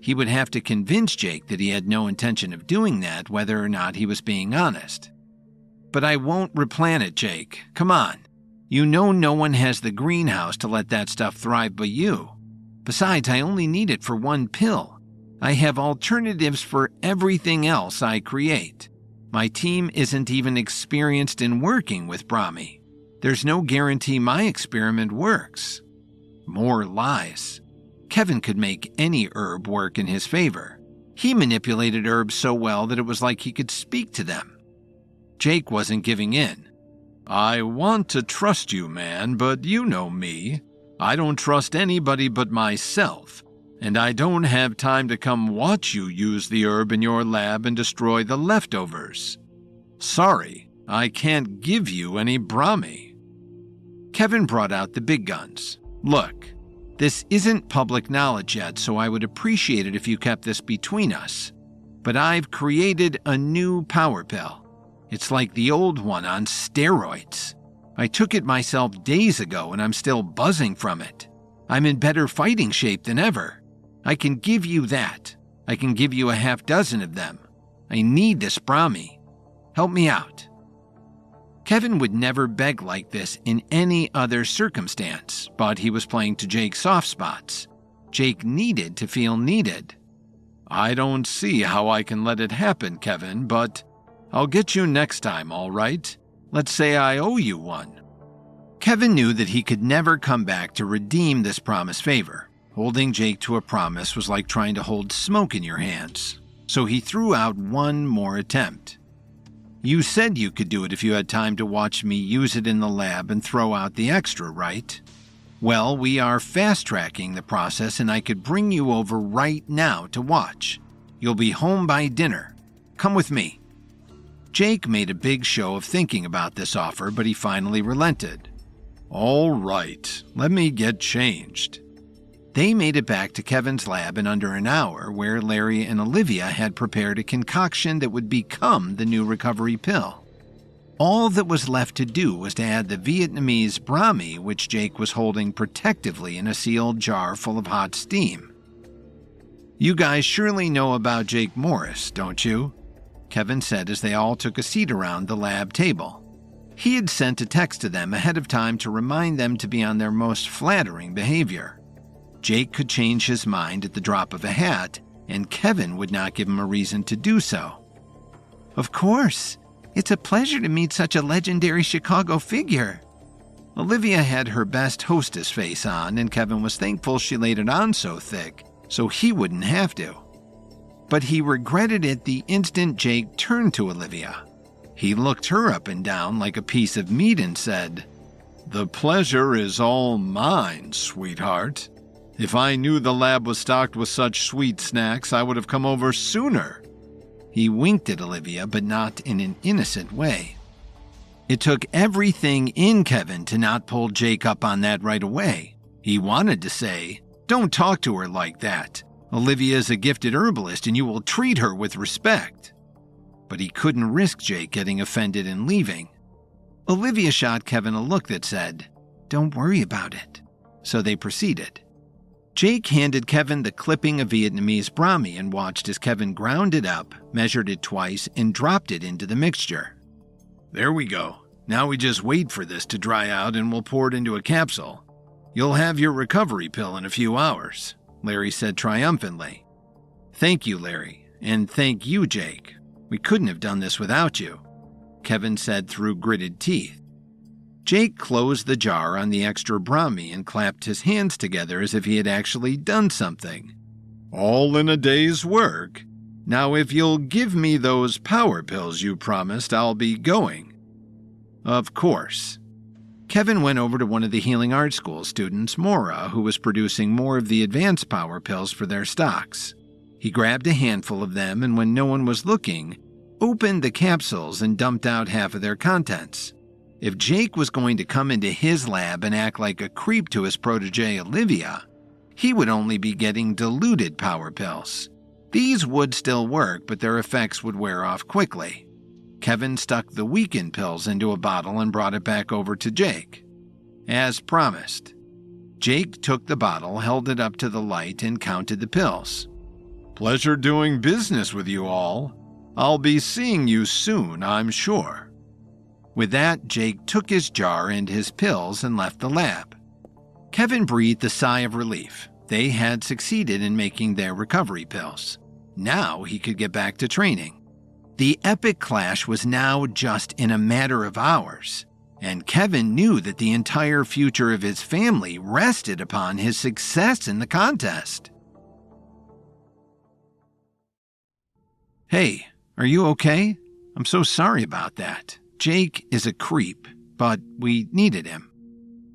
He would have to convince Jake that he had no intention of doing that, whether or not he was being honest. "But I won't replant it, Jake. Come on. You know no one has the greenhouse to let that stuff thrive but you. Besides, I only need it for one pill. I have alternatives for everything else I create. My team isn't even experienced in working with Brahmi. There's no guarantee my experiment works." More lies. Kevin could make any herb work in his favor. He manipulated herbs so well that it was like he could speak to them. Jake wasn't giving in. "I want to trust you, man, but you know me. I don't trust anybody but myself, and I don't have time to come watch you use the herb in your lab and destroy the leftovers. Sorry, I can't give you any Brahmi." Kevin brought out the big guns. "Look, this isn't public knowledge yet, so I would appreciate it if you kept this between us. But I've created a new power pill. It's like the old one on steroids. I took it myself days ago and I'm still buzzing from it. I'm in better fighting shape than ever. I can give you that. I can give you a half dozen of them. I need this Brahmi. Help me out." Kevin would never beg like this in any other circumstance, but he was playing to Jake's soft spots. Jake needed to feel needed. "I don't see how I can let it happen, Kevin, but I'll get you next time, all right? Let's say I owe you one." Kevin knew that he could never come back to redeem this promised favor. Holding Jake to a promise was like trying to hold smoke in your hands. So he threw out one more attempt. "You said you could do it if you had time to watch me use it in the lab and throw out the extra, right? Well, we are fast-tracking the process and I could bring you over right now to watch. You'll be home by dinner. Come with me." Jake made a big show of thinking about this offer, but he finally relented. "All right, let me get changed." They made it back to Kevin's lab in under an hour, where Larry and Olivia had prepared a concoction that would become the new recovery pill. All that was left to do was to add the Vietnamese Brahmi, which Jake was holding protectively in a sealed jar full of hot steam. "You guys surely know about Jake Morris, don't you?" Kevin said as they all took a seat around the lab table. He had sent a text to them ahead of time to remind them to be on their most flattering behavior. Jake could change his mind at the drop of a hat, and Kevin would not give him a reason to do so. Of course. It's a pleasure to meet such a legendary Chicago figure. Olivia had her best hostess face on, and Kevin was thankful she laid it on so thick so he wouldn't have to. But he regretted it the instant Jake turned to Olivia. He looked her up and down like a piece of meat and said, "The pleasure is all mine, sweetheart. If I knew the lab was stocked with such sweet snacks, I would have come over sooner." He winked at Olivia, but not in an innocent way. It took everything in Kevin to not pull Jake up on that right away. He wanted to say, "Don't talk to her like that. Olivia is a gifted herbalist and you will treat her with respect." But he couldn't risk Jake getting offended and leaving. Olivia shot Kevin a look that said, "Don't worry about it." So they proceeded. Jake handed Kevin the clipping of Vietnamese Brahmi and watched as Kevin ground it up, measured it twice, and dropped it into the mixture. "There we go. Now we just wait for this to dry out and we'll pour it into a capsule. You'll have your recovery pill in a few hours," Larry said triumphantly. "Thank you, Larry, and thank you, Jake. We couldn't have done this without you," Kevin said through gritted teeth. Jake closed the jar on the extra Brahmi and clapped his hands together as if he had actually done something. "All in a day's work. Now if you'll give me those power pills you promised, I'll be going." Of course. Kevin went over to one of the Healing Art School students, Maura, who was producing more of the advanced power pills for their stocks. He grabbed a handful of them and, when no one was looking, opened the capsules and dumped out half of their contents. If Jake was going to come into his lab and act like a creep to his protege Olivia, he would only be getting diluted power pills. These would still work, but their effects would wear off quickly. Kevin stuck the weakened pills into a bottle and brought it back over to Jake. As promised, Jake took the bottle, held it up to the light, and counted the pills. "Pleasure doing business with you all. I'll be seeing you soon, I'm sure." With that, Jake took his jar and his pills and left the lab. Kevin breathed a sigh of relief. They had succeeded in making their recovery pills. Now he could get back to training. The epic clash was now just in a matter of hours, and Kevin knew that the entire future of his family rested upon his success in the contest. "Hey, are you okay? I'm so sorry about that. Jake is a creep, but we needed him.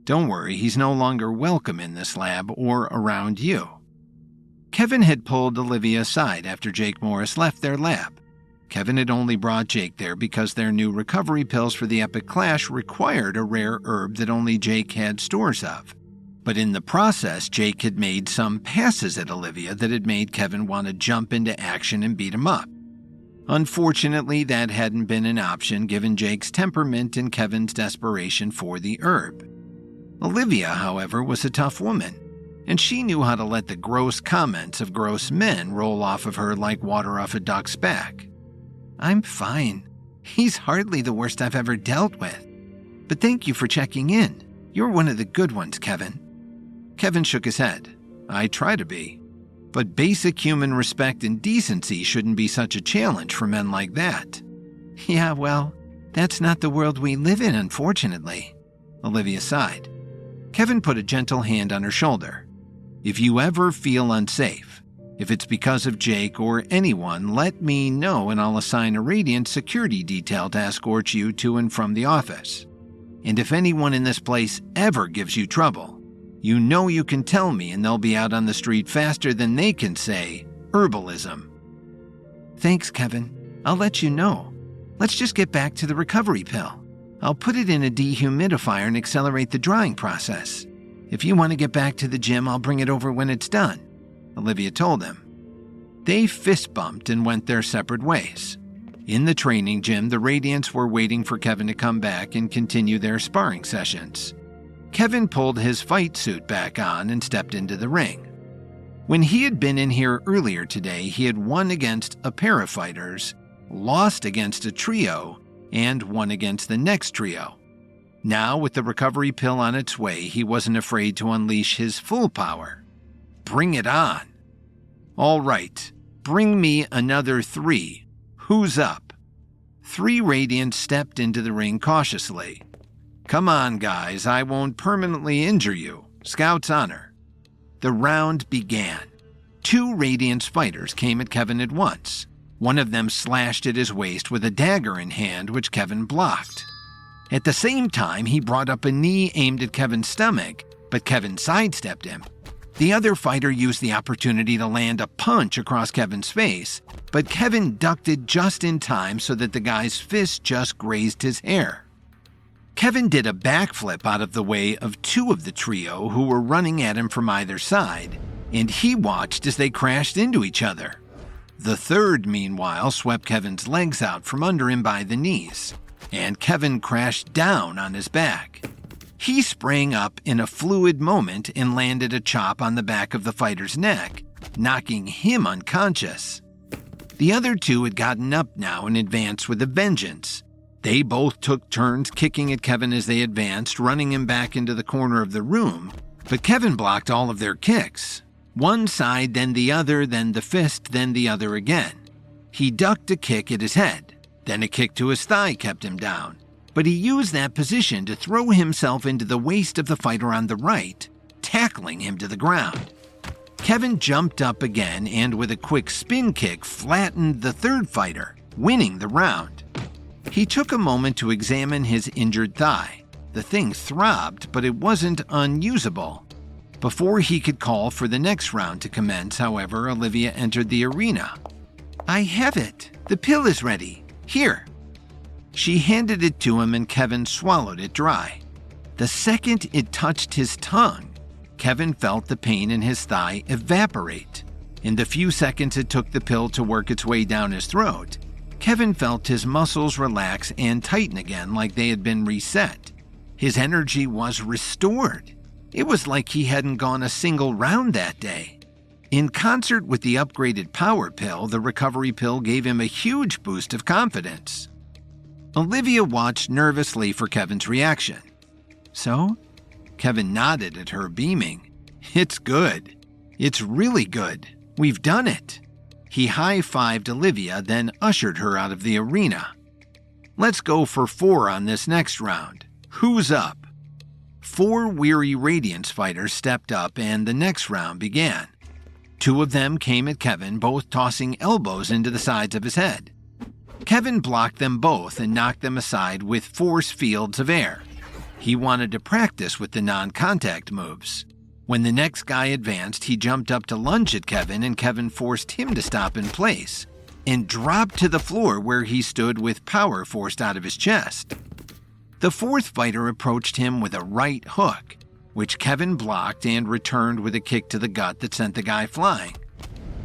Don't worry, he's no longer welcome in this lab or around you." Kevin had pulled Olivia aside after Jake Morris left their lab. Kevin had only brought Jake there because their new recovery pills for the epic clash required a rare herb that only Jake had stores of. But in the process, Jake had made some passes at Olivia that had made Kevin want to jump into action and beat him up. Unfortunately, that hadn't been an option given Jake's temperament and Kevin's desperation for the herb. Olivia, however, was a tough woman, and she knew how to let the gross comments of gross men roll off of her like water off a duck's back. "I'm fine. He's hardly the worst I've ever dealt with. But thank you for checking in. You're one of the good ones, Kevin." Kevin shook his head. "I try to be. But basic human respect and decency shouldn't be such a challenge for men like that." "Yeah, well, that's not the world we live in, unfortunately," Olivia sighed. Kevin put a gentle hand on her shoulder. "If you ever feel unsafe, if it's because of Jake or anyone, let me know and I'll assign a Radiant security detail to escort you to and from the office. And if anyone in this place ever gives you trouble, you know you can tell me and they'll be out on the street faster than they can say herbalism." "Thanks, Kevin. I'll let you know. Let's just get back to the recovery pill. I'll put it in a dehumidifier and accelerate the drying process. If you want to get back to the gym, I'll bring it over when it's done," Olivia told him. They fist bumped and went their separate ways. In the training gym, the Radiants were waiting for Kevin to come back and continue their sparring sessions. Kevin pulled his fight suit back on and stepped into the ring. When he had been in here earlier today, he had won against a pair of fighters, lost against a trio, and won against the next trio. Now, with the recovery pill on its way, he wasn't afraid to unleash his full power. Bring it on. "All right, bring me another 3. Who's up?" 3 Radiants stepped into the ring cautiously. "Come on, guys, I won't permanently injure you. Scout's honor." The round began. 2 Radiance fighters came at Kevin at once. One of them slashed at his waist with a dagger in hand, which Kevin blocked. At the same time, he brought up a knee aimed at Kevin's stomach, but Kevin sidestepped him. The other fighter used the opportunity to land a punch across Kevin's face, but Kevin ducked it just in time so that the guy's fist just grazed his hair. Kevin did a backflip out of the way of 2 of the trio who were running at him from either side, and he watched as they crashed into each other. The third, meanwhile, swept Kevin's legs out from under him by the knees, and Kevin crashed down on his back. He sprang up in a fluid moment and landed a chop on the back of the fighter's neck, knocking him unconscious. The other 2 had gotten up now and advanced with a vengeance. They both took turns kicking at Kevin as they advanced, running him back into the corner of the room, but Kevin blocked all of their kicks. One side, then the other, then the fist, then the other again. He ducked a kick at his head, then a kick to his thigh kept him down, but he used that position to throw himself into the waist of the fighter on the right, tackling him to the ground. Kevin jumped up again and with a quick spin kick flattened the third fighter, winning the round. He took a moment to examine his injured thigh. The thing throbbed, but it wasn't unusable. Before he could call for the next round to commence, however, Olivia entered the arena. "I have it. The pill is ready. Here." She handed it to him and Kevin swallowed it dry. The second it touched his tongue, Kevin felt the pain in his thigh evaporate. In the few seconds it took the pill to work its way down his throat, Kevin felt his muscles relax and tighten again like they had been reset. His energy was restored. It was like he hadn't gone a single round that day. In concert with the upgraded power pill, the recovery pill gave him a huge boost of confidence. Olivia watched nervously for Kevin's reaction. "So?" Kevin nodded at her, beaming. "It's good. It's really good. We've done it." He high-fived Olivia, then ushered her out of the arena. "Let's go for 4 on this next round. Who's up?" 4 weary Radiance fighters stepped up and the next round began. 2 of them came at Kevin, both tossing elbows into the sides of his head. Kevin blocked them both and knocked them aside with force fields of air. He wanted to practice with the non-contact moves. When the next guy advanced, he jumped up to lunge at Kevin, and Kevin forced him to stop in place and dropped to the floor where he stood with power forced out of his chest. The 4th fighter approached him with a right hook, which Kevin blocked and returned with a kick to the gut that sent the guy flying.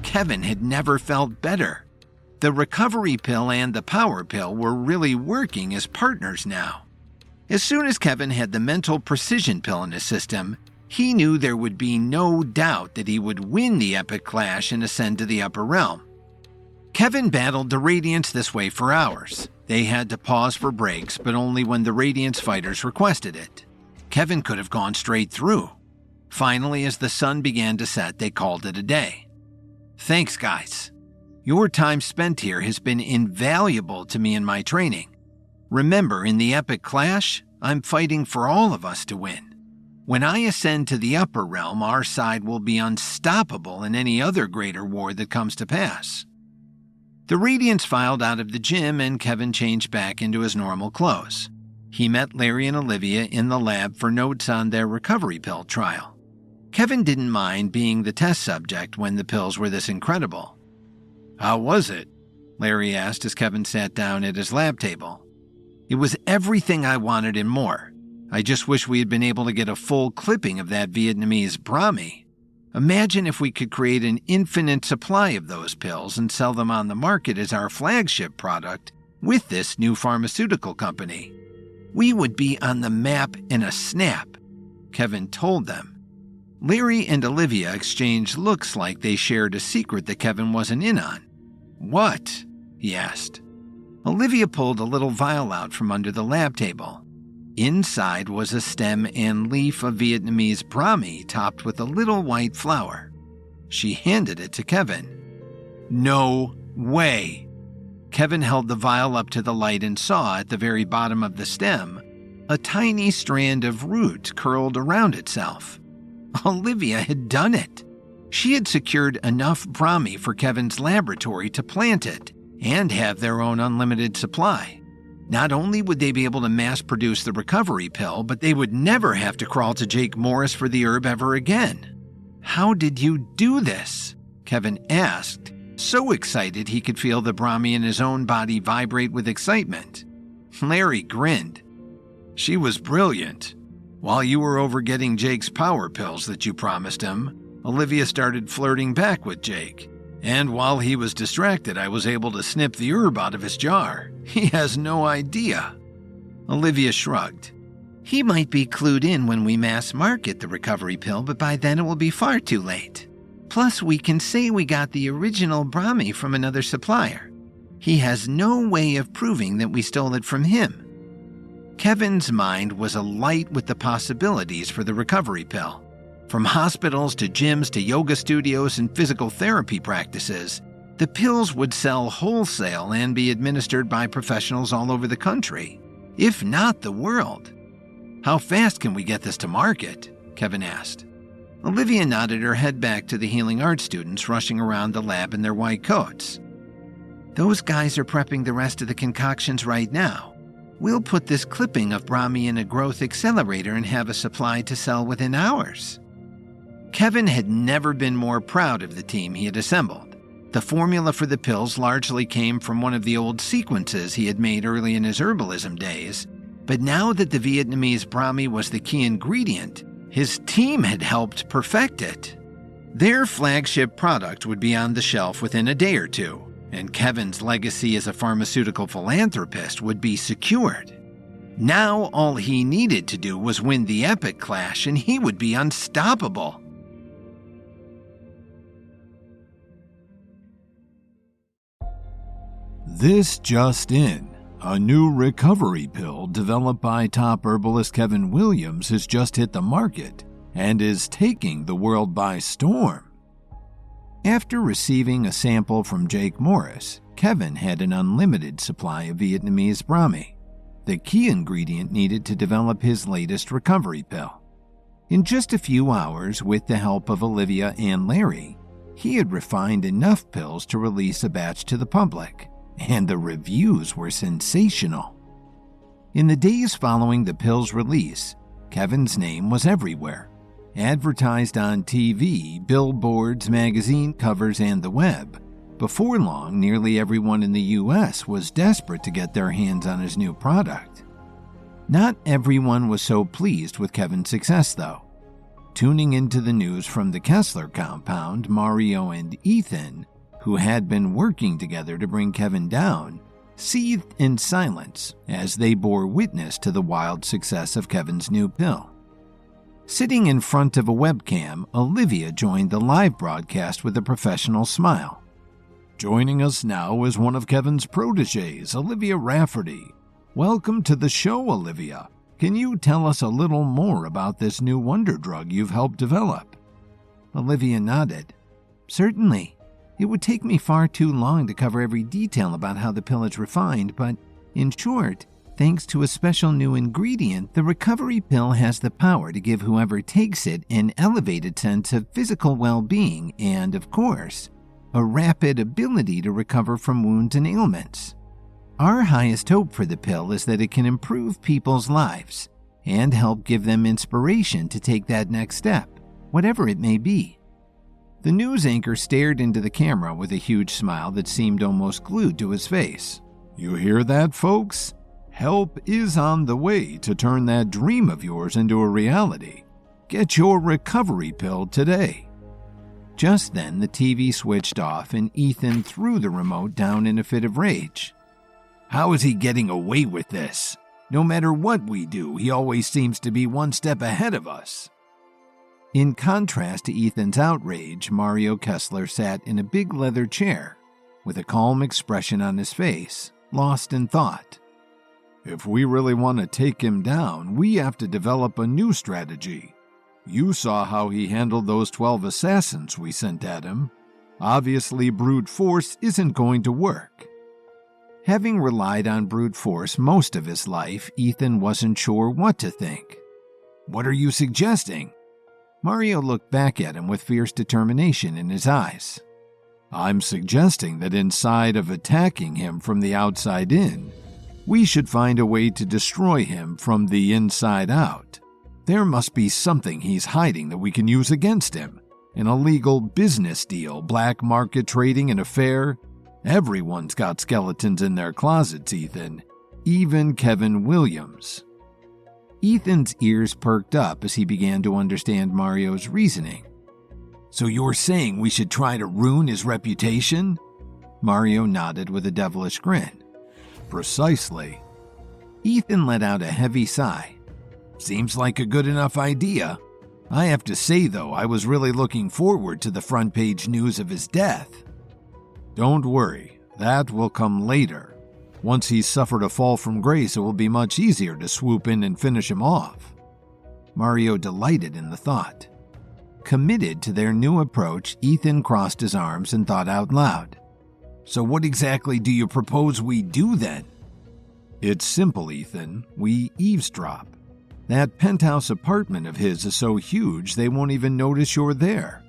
Kevin had never felt better. The recovery pill and the power pill were really working as partners now. As soon as Kevin had the mental precision pill in his system, he knew there would be no doubt that he would win the epic clash and ascend to the upper realm. Kevin battled the Radiants this way for hours. They had to pause for breaks, but only when the Radiance fighters requested it. Kevin could have gone straight through. Finally, as the sun began to set, they called it a day. "Thanks, guys. Your time spent here has been invaluable to me in my training. Remember, in the epic clash, I'm fighting for all of us to win. When I ascend to the upper realm, our side will be unstoppable in any other greater war that comes to pass." The Radiants filed out of the gym and Kevin changed back into his normal clothes. He met Larry and Olivia in the lab for notes on their recovery pill trial. Kevin didn't mind being the test subject when the pills were this incredible. "How was it?" Larry asked as Kevin sat down at his lab table. "It was everything I wanted and more. I just wish we had been able to get a full clipping of that Vietnamese Brahmi. Imagine if we could create an infinite supply of those pills and sell them on the market as our flagship product with this new pharmaceutical company. We would be on the map in a snap," Kevin told them. Larry and Olivia exchanged looks like they shared a secret that Kevin wasn't in on. "What?" he asked. Olivia pulled a little vial out from under the lab table. Inside was a stem and leaf of Vietnamese Brahmi topped with a little white flower. She handed it to Kevin. "No way." Kevin held the vial up to the light and saw at the very bottom of the stem a tiny strand of root curled around itself. Olivia had done it. She had secured enough Brahmi for Kevin's laboratory to plant it and have their own unlimited supply. Not only would they be able to mass produce the recovery pill, but they would never have to crawl to Jake Morris for the herb ever again. "How did you do this?" Kevin asked, so excited he could feel the Brahmi in his own body vibrate with excitement. Larry grinned. "She was brilliant. While you were over getting Jake's power pills that you promised him, Olivia started flirting back with Jake. And while he was distracted, I was able to snip the herb out of his jar. He has no idea." Olivia shrugged. "He might be clued in when we mass market the recovery pill, but by then it will be far too late. Plus, we can say we got the original Brahmi from another supplier. He has no way of proving that we stole it from him." Kevin's mind was alight with the possibilities for the recovery pill. From hospitals to gyms to yoga studios and physical therapy practices, the pills would sell wholesale and be administered by professionals all over the country, if not the world. "How fast can we get this to market?" Kevin asked. Olivia nodded her head back to the healing arts students rushing around the lab in their white coats. "Those guys are prepping the rest of the concoctions right now. We'll put this clipping of Brahmi in a growth accelerator and have a supply to sell within hours." Kevin had never been more proud of the team he had assembled. The formula for the pills largely came from one of the old sequences he had made early in his herbalism days, but now that the Vietnamese Brahmi was the key ingredient, his team had helped perfect it. Their flagship product would be on the shelf within a day or two, and Kevin's legacy as a pharmaceutical philanthropist would be secured. Now all he needed to do was win the epic clash and he would be unstoppable. This just in. A new recovery pill developed by top herbalist Kevin Williams has just hit the market and is taking the world by storm. After receiving a sample from Jake Morris, Kevin had an unlimited supply of Vietnamese Brahmi, the key ingredient needed to develop his latest recovery pill. In just a few hours, with the help of Olivia and Larry, he had refined enough pills to release a batch to the public, and the reviews were sensational. In the days following the pill's release, Kevin's name was everywhere, advertised on TV, billboards, magazine covers, and the web. Before long, nearly everyone in the U.S. was desperate to get their hands on his new product. Not everyone was so pleased with Kevin's success, though. Tuning into the news from the Kessler compound, Mario and Ethan, who had been working together to bring Kevin down, seethed in silence as they bore witness to the wild success of Kevin's new pill. Sitting in front of a webcam, Olivia joined the live broadcast with a professional smile. Joining us now is one of Kevin's protégés, Olivia Rafferty. Welcome to the show, Olivia. Can you tell us a little more about this new wonder drug you've helped develop? Olivia nodded. Certainly. It would take me far too long to cover every detail about how the pill is refined, but in short, thanks to a special new ingredient, the recovery pill has the power to give whoever takes it an elevated sense of physical well-being and, of course, a rapid ability to recover from wounds and ailments. Our highest hope for the pill is that it can improve people's lives and help give them inspiration to take that next step, whatever it may be. The news anchor stared into the camera with a huge smile that seemed almost glued to his face. You hear that, folks? Help is on the way to turn that dream of yours into a reality. Get your recovery pill today. Just then, the TV switched off and Ethan threw the remote down in a fit of rage. How is he getting away with this? No matter what we do, he always seems to be one step ahead of us. In contrast to Ethan's outrage, Mario Kessler sat in a big leather chair with a calm expression on his face, lost in thought. If we really want to take him down, we have to develop a new strategy. You saw how he handled those 12 assassins we sent at him. Obviously, brute force isn't going to work. Having relied on brute force most of his life, Ethan wasn't sure what to think. "What are you suggesting?" Mario looked back at him with fierce determination in his eyes. "I'm suggesting that inside of attacking him from the outside in, we should find a way to destroy him from the inside out. There must be something he's hiding that we can use against him. An illegal business deal, black market trading, an affair. Everyone's got skeletons in their closets, Ethan. Even Kevin Williams." Ethan's ears perked up as he began to understand Mario's reasoning. "So you're saying we should try to ruin his reputation?" Mario nodded with a devilish grin. "Precisely." Ethan let out a heavy sigh. "Seems like a good enough idea. I have to say, though, I was really looking forward to the front page news of his death." "Don't worry, that will come later. Once he's suffered a fall from grace, it will be much easier to swoop in and finish him off." Mario delighted in the thought. Committed to their new approach, Ethan crossed his arms and thought out loud. "So what exactly do you propose we do then?" "It's simple, Ethan. We eavesdrop. That penthouse apartment of his is so huge they won't even notice you're there.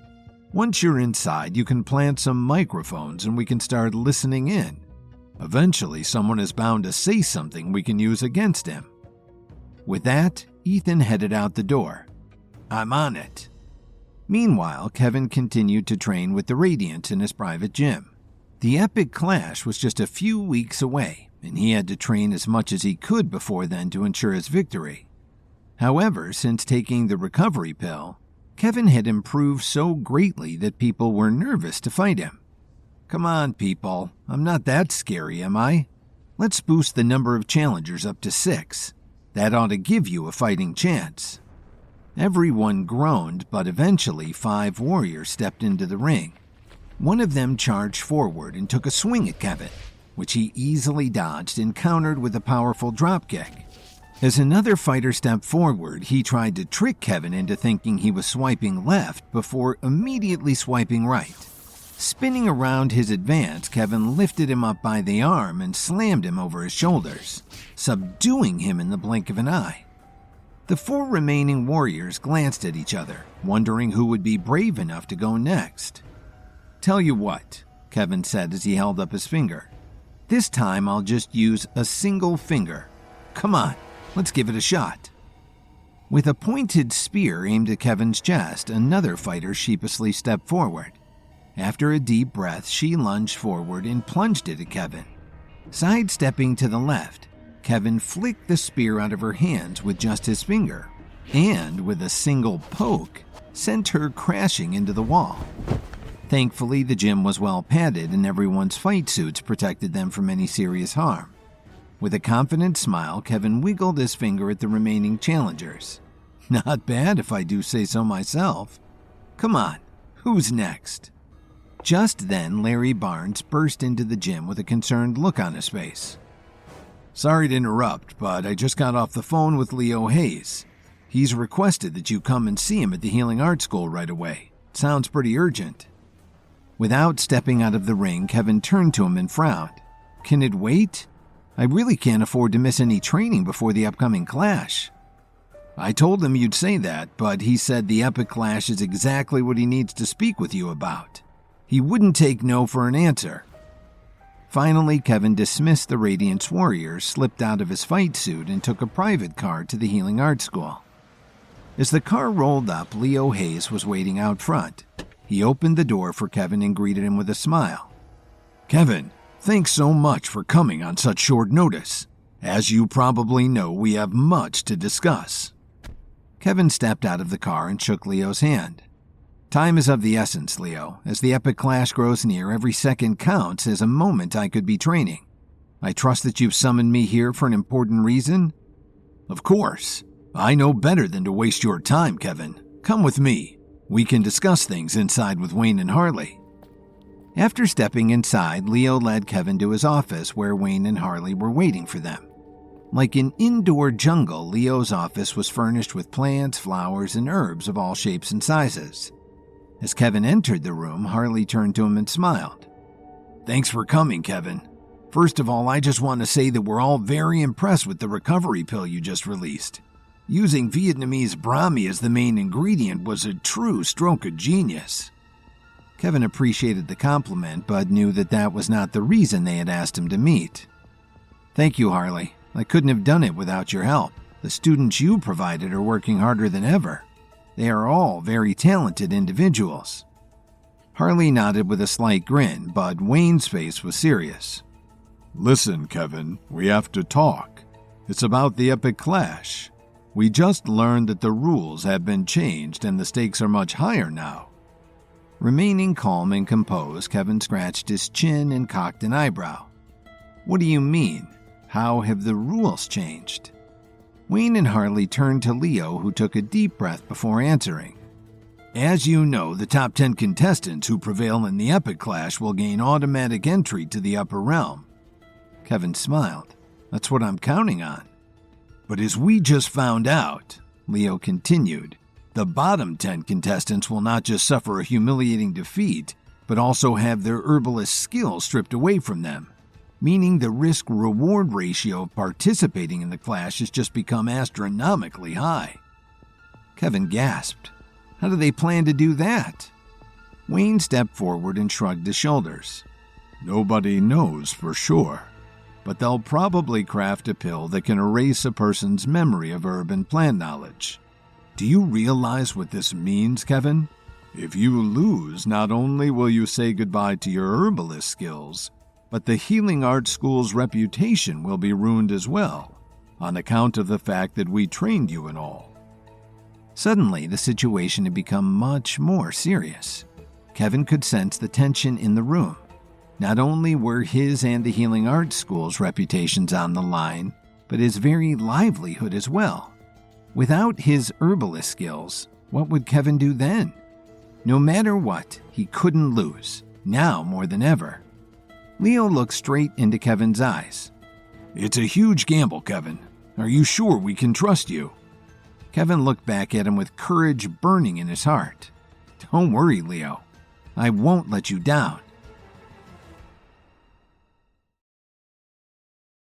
Once you're inside, you can plant some microphones and we can start listening in. Eventually, someone is bound to say something we can use against him." With that, Ethan headed out the door. "I'm on it." Meanwhile, Kevin continued to train with the Radiants in his private gym. The epic clash was just a few weeks away, and he had to train as much as he could before then to ensure his victory. However, since taking the recovery pill, Kevin had improved so greatly that people were nervous to fight him. "Come on, people. I'm not that scary, am I? Let's boost the number of challengers up to 6. That ought to give you a fighting chance." Everyone groaned, but eventually 5 warriors stepped into the ring. One of them charged forward and took a swing at Kevin, which he easily dodged and countered with a powerful dropkick. As another fighter stepped forward, he tried to trick Kevin into thinking he was swiping left before immediately swiping right. Spinning around his advance, Kevin lifted him up by the arm and slammed him over his shoulders, subduing him in the blink of an eye. The 4 remaining warriors glanced at each other, wondering who would be brave enough to go next. "Tell you what," Kevin said as he held up his finger. "This time I'll just use a single finger. Come on, let's give it a shot." With a pointed spear aimed at Kevin's chest, another fighter sheepishly stepped forward. After a deep breath, she lunged forward and plunged it at Kevin. Sidestepping to the left, Kevin flicked the spear out of her hands with just his finger, and with a single poke, sent her crashing into the wall. Thankfully, the gym was well padded and everyone's fight suits protected them from any serious harm. With a confident smile, Kevin wiggled his finger at the remaining challengers. "Not bad if I do say so myself. Come on, who's next?" Just then, Larry Barnes burst into the gym with a concerned look on his face. "Sorry to interrupt, but I just got off the phone with Leo Hayes. He's requested that you come and see him at the Healing Arts School right away. Sounds pretty urgent." Without stepping out of the ring, Kevin turned to him and frowned. "Can it wait? I really can't afford to miss any training before the upcoming clash." "I told him you'd say that, but he said the epic clash is exactly what he needs to speak with you about. He wouldn't take no for an answer." Finally, Kevin dismissed the Radiance warriors, slipped out of his fight suit, and took a private car to the Healing Arts School. As the car rolled up, Leo Hayes was waiting out front. He opened the door for Kevin and greeted him with a smile. "Kevin, thanks so much for coming on such short notice. As you probably know, we have much to discuss." Kevin stepped out of the car and shook Leo's hand. "Time is of the essence, Leo. As the epic clash grows near, every second counts as a moment I could be training. I trust that you've summoned me here for an important reason?" "Of course. I know better than to waste your time, Kevin. Come with me. We can discuss things inside with Wayne and Harley." After stepping inside, Leo led Kevin to his office where Wayne and Harley were waiting for them. Like an indoor jungle, Leo's office was furnished with plants, flowers, and herbs of all shapes and sizes. As Kevin entered the room, Harley turned to him and smiled. "Thanks for coming, Kevin. First of all, I just want to say that we're all very impressed with the recovery pill you just released. Using Vietnamese brahmi as the main ingredient was a true stroke of genius. Kevin appreciated the compliment, but knew that that was not the reason they had asked him to meet. Thank you, Harley. I couldn't have done it without your help. The students you provided are working harder than ever. They are all very talented individuals. Harley nodded with a slight grin, but Wayne's face was serious. Listen, Kevin, we have to talk. It's about the epic clash. We just learned that the rules have been changed and the stakes are much higher now. Remaining calm and composed, Kevin scratched his chin and cocked an eyebrow. What do you mean? How have the rules changed? Wayne and Harley turned to Leo, who took a deep breath before answering. As you know, the top 10 contestants who prevail in the epic clash will gain automatic entry to the upper realm. Kevin smiled. That's what I'm counting on. But as we just found out, Leo continued, the bottom 10 contestants will not just suffer a humiliating defeat, but also have their herbalist skills stripped away from them, meaning the risk-reward ratio of participating in the clash has just become astronomically high. Kevin gasped. How do they plan to do that? Wayne stepped forward and shrugged his shoulders. Nobody knows for sure, but they'll probably craft a pill that can erase a person's memory of herb and plant knowledge. Do you realize what this means, Kevin? If you lose, not only will you say goodbye to your herbalist skills, but the Healing Arts School's reputation will be ruined as well, on account of the fact that we trained you and all. Suddenly, the situation had become much more serious. Kevin could sense the tension in the room. Not only were his and the Healing Arts School's reputations on the line, but his very livelihood as well. Without his herbalist skills, what would Kevin do then? No matter what, he couldn't lose, now more than ever. Leo looked straight into Kevin's eyes. It's a huge gamble, Kevin. Are you sure we can trust you? Kevin looked back at him with courage burning in his heart. Don't worry, Leo. I won't let you down.